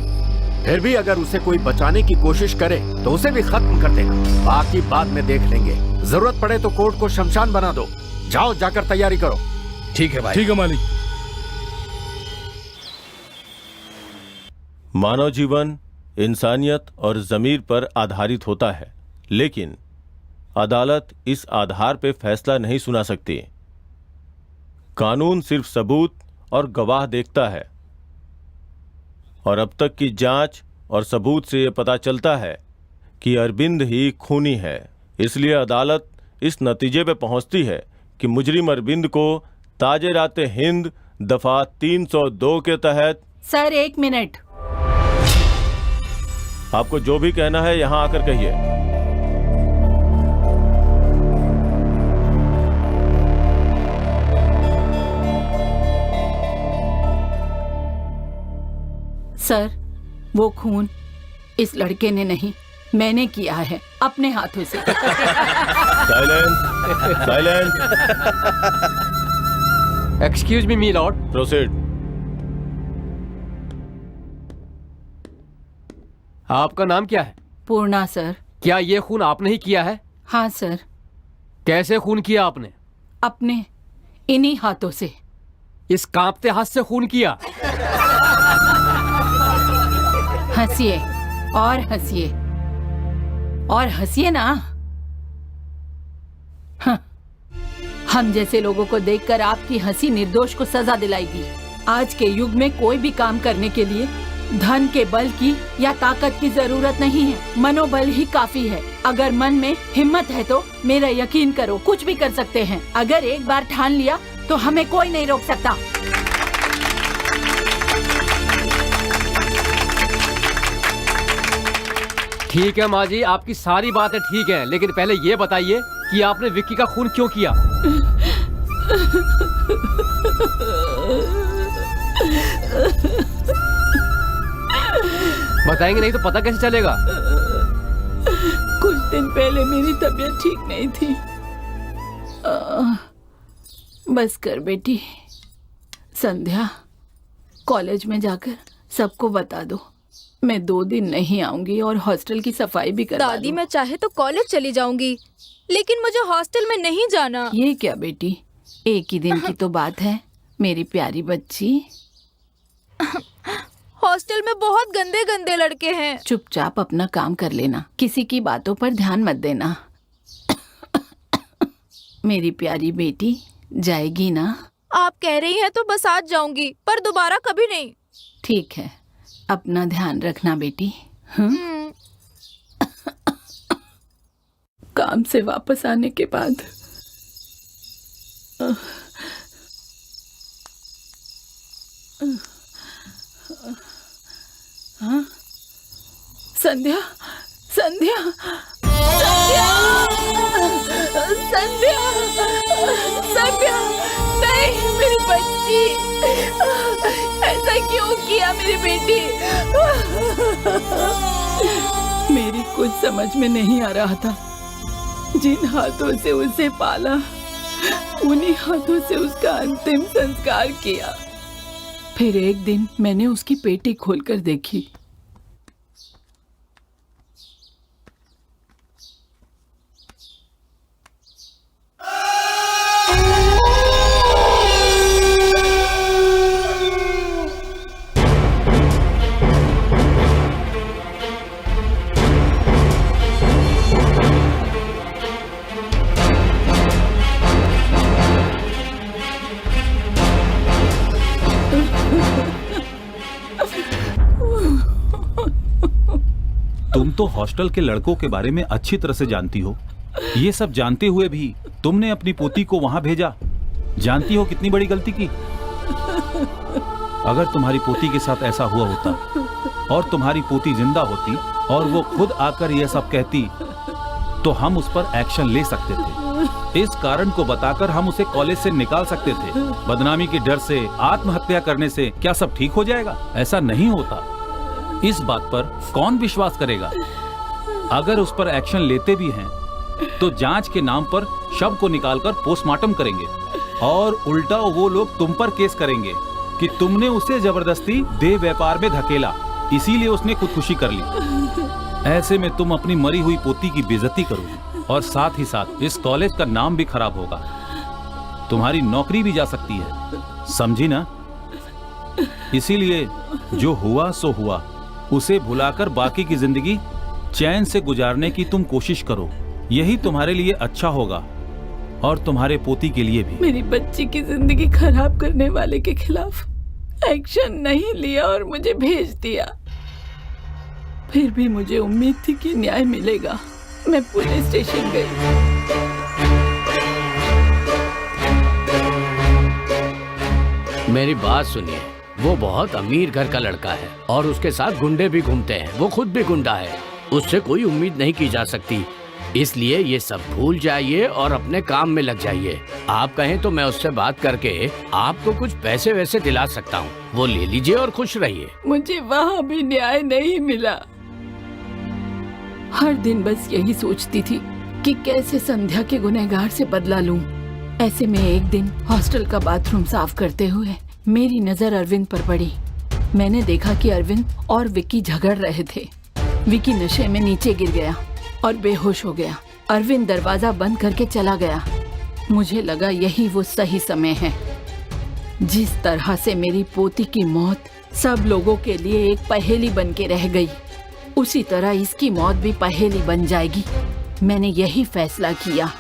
फिर भी अगर उसे कोई बचाने की कोशिश करे तो उसे भी खत्म कर देना। बाकी बाद में देख लेंगे, जरूरत पड़े तो कोर्ट को शमशान बना दो। जाओ, जाकर तैयारी करो। ठीक है भाई। ठीक है मालिक। मानव जीवन इंसानियत और जमीर पर आधारित होता है, लेकिन अदालत इस आधार पे फैसला नहीं सुना सकती। कानून सिर्फ सबूत और गवाह देखता है, और अब तक की जांच और सबूत से यह पता चलता है कि अरविंद ही खूनी है। इसलिए अदालत इस नतीजे पे पहुंचती है कि मुजरिम अरविंद को ताजे राते हिंद दफा 302 के तहत। Sir 1 minute. आपको जो भी कहना है यहां आकर कहिए। सर वो खून इस लड़के ने नहीं, मैंने किया है अपने हाथों से। Silence, silence. Excuse me Lord. Proceed. आपका नाम क्या है? पूर्णा सर। क्या ये खून आपने ही किया है? हाँ सर। कैसे खून किया आपने? अपने इन्हीं हाथों से। इस कांपते हाथ से खून किया? हंसिए और हंसिए और हंसिए ना। हाँ। हम जैसे लोगों को देखकर आपकी हंसी निर्दोष को सजा दिलाएगी। आज के युग में कोई भी काम करने के लिए धन के बल की या ताकत की जरूरत नहीं है, मनोबल ही काफी है। अगर मन में हिम्मत है तो मेरा यकीन करो कुछ भी कर सकते हैं। अगर एक बार ठान लिया तो हमें कोई नहीं रोक सकता। ठीक है माँ जी, आपकी सारी बातें ठीक हैं, लेकिन पहले ये बताइए कि आपने विक्की का खून क्यों किया? बताएंगे नहीं तो पता कैसे चलेगा? कुछ दिन पहले मेरी तबीयत ठीक नहीं थी। बस कर बेटी, संध्या कॉलेज में जाकर सबको बता दो मैं 2 दिन नहीं आऊंगी और हॉस्टल की सफाई भी करवा दादी मैं चाहे तो कॉलेज चली जाऊंगी, लेकिन मुझे हॉस्टल में नहीं जाना। ये क्या बेटी, एक ही दिन की तो बात है मेरी प्यारी बच्ची। हॉस्टल में बहुत गंदे गंदे लड़के हैं। चुपचाप अपना काम कर लेना, किसी की बातों पर ध्यान मत देना। मेरी प्यारी बेटी जाएगी ना? आप कह रही हैं तो बस आज जाऊंगी, पर दोबारा कभी नहीं। ठीक है, अपना ध्यान रखना बेटी। काम से वापस आने के बाद हाँ? संध्या, संध्या, संध्या, संध्या, संध्या, नहीं मेरी बच्ची, ऐसा क्यों किया मेरी बेटी? मेरी कुछ समझ में नहीं आ रहा था। जिन हाथों से उसे पाला उन्हीं हाथों से उसका अंतिम संस्कार किया। फिर एक दिन मैंने उसकी पेटी खोलकर देखी। तुम तो हॉस्टल के लड़कों के बारे में अच्छी तरह से जानती हो। ये सब जानते हुए भी तुमने अपनी पोती को वहां भेजा। जानती हो कितनी बड़ी गलती की। अगर तुम्हारी पोती के साथ ऐसा हुआ होता और तुम्हारी पोती जिंदा होती और वो खुद आकर यह सब कहती तो हम उस पर एक्शन ले सकते थे। इस कारण को बताकर हम उसे कॉलेज से निकाल सकते थे। बदनामी के डर से आत्महत्या करने से क्या सब ठीक हो जाएगा? ऐसा नहीं होता। इस बात पर कौन विश्वास करेगा? अगर उस पर एक्शन लेते भी हैं तो जांच के नाम पर शव को निकालकर पोस्टमार्टम करेंगे और उल्टा वो लोग तुम पर केस करेंगे कि तुमने उसे जबरदस्ती देह व्यापार में धकेला, इसीलिए उसने खुदकुशी कर ली। ऐसे में तुम अपनी मरी हुई पोती की बेइज्जती करोगे और साथ ही साथ इस कॉलेज का नाम भी खराब होगा। तुम्हारी नौकरी भी जा सकती है, समझी ना? इसीलिए जो हुआ सो हुआ, उसे भुलाकर बाकी की जिंदगी चैन से गुजारने की तुम कोशिश करो। यही तुम्हारे लिए अच्छा होगा और तुम्हारे पोती के लिए भी। मेरी बच्ची की जिंदगी खराब करने वाले के खिलाफ एक्शन नहीं लिया और मुझे भेज दिया। फिर भी मुझे उम्मीद थी कि न्याय मिलेगा। मैं पुलिस स्टेशन गई। मेरी बात सुनिए, वो बहुत अमीर घर का लड़का है और उसके साथ गुंडे भी घूमते हैं। वो खुद भी गुंडा है, उससे कोई उम्मीद नहीं की जा सकती। इसलिए ये सब भूल जाइए और अपने काम में लग जाइए। आप कहें तो मैं उससे बात करके आपको कुछ पैसे वैसे दिला सकता हूँ, वो ले लीजिए और खुश रहिए। मुझे वहाँ भी न्याय नहीं मिला। हर दिन बस यही सोचती थी कि कैसे संध्या के गुनहगार से बदला लूं। ऐसे में एक दिन हॉस्टल का बाथरूम साफ करते हुए मेरी नजर अरविंद पर पड़ी। मैंने देखा कि अरविंद और विक्की झगड़ रहे थे। विक्की नशे में नीचे गिर गया और बेहोश हो गया। अरविंद दरवाजा बंद करके चला गया। मुझे लगा यही वो सही समय है। जिस तरह से मेरी पोती की मौत सब लोगों के लिए एक पहेली बन के रह गई, उसी तरह इसकी मौत भी पहेली बन जाएगी। मैंने यही फैसला किया।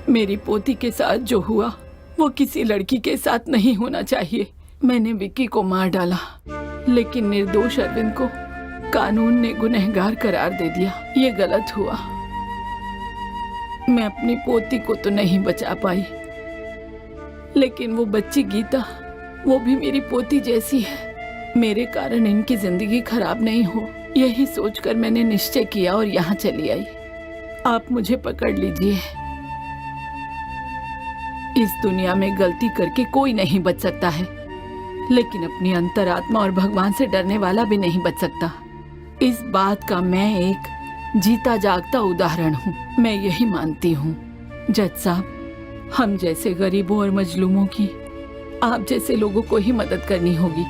मेरी पोती के साथ जो हुआ वो किसी लड़की के साथ नहीं होना चाहिए। मैंने विक्की को मार डाला, लेकिन निर्दोष अरविंद को कानून ने गुनहगार करार दे दिया। ये गलत हुआ। मैं अपनी पोती को तो नहीं बचा पाई, लेकिन वो बच्ची गीता, वो भी मेरी पोती जैसी है। मेरे कारण इनकी जिंदगी खराब नहीं हो, यही सोचकर मैंने निश्चय किया और यहाँ चली आई। आप मुझे पकड़ लीजिए। इस दुनिया में गलती करके कोई नहीं बच सकता है, लेकिन अपनी अंतरात्मा और भगवान से डरने वाला भी नहीं बच सकता। इस बात का मैं एक जीता जागता उदाहरण हूँ। मैं यही मानती हूँ जज साहब, हम जैसे गरीबों और मजलूमों की आप जैसे लोगों को ही मदद करनी होगी।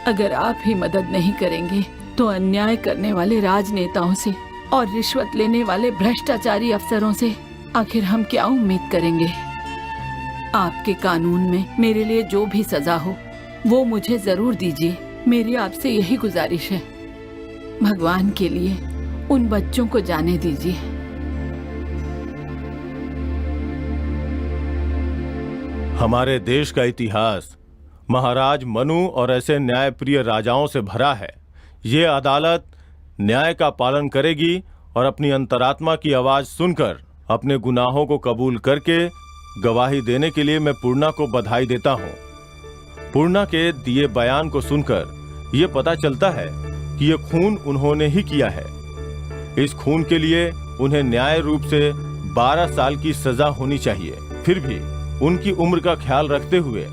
अगर आप ही मदद नहीं करेंगे तो अन्याय करने वाले राजनेताओं से और रिश्वत लेने वाले भ्रष्टाचारी अफसरों से आखिर हम क्या उम्मीद करेंगे। आपके कानून में मेरे लिए जो भी सजा हो वो मुझे जरूर दीजिए। मेरी आपसे यही गुजारिश है। भगवान के लिए उन बच्चों को जाने दीजिए। हमारे देश का इतिहास महाराज मनु और ऐसे न्यायप्रिय राजाओं से भरा है। ये अदालत न्याय का पालन करेगी और अपनी अंतरात्मा की आवाज सुनकर अपने गुनाहों को कबूल करके गवाही देने के लिए मैं पूर्णा को बधाई देता हूँ। पूर्णा के दिए बयान को सुनकर ये पता चलता है कि ये खून उन्होंने ही किया है। इस खून के लिए उन्हें न्याय रूप से 12 साल की सजा होनी चाहिए। फिर भी उनकी उम्र का ख्याल रखते हुए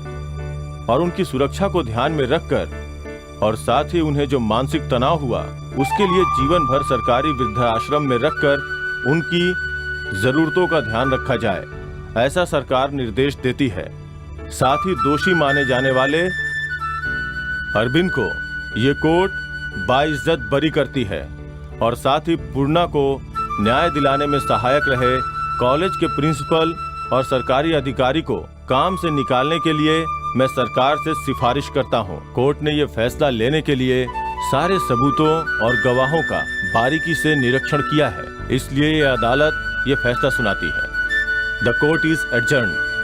और उनकी सुरक्षा को ध्यान में रखकर और साथ ही उन्हें जो मानसिक तनाव हुआ उसके लिए जीवन भर सरकारी वृद्धाश्रम में रखकर उनकी जरूरतों का ध्यान रखा जाए, ऐसा सरकार निर्देश देती है। साथ ही दोषी माने जाने वाले अरविंद को ये कोर्ट बाइज्जत बरी करती है और साथ ही पूर्णा को न्याय दिलाने में सहायक रहे कॉलेज के प्रिंसिपल और सरकारी अधिकारी को काम से निकालने के लिए मैं सरकार से सिफारिश करता हूँ। कोर्ट ने ये फैसला लेने के लिए सारे सबूतों और गवाहों का बारीकी से निरीक्षण किया है, इसलिए ये अदालत ये फैसला सुनाती है। The court is adjourned.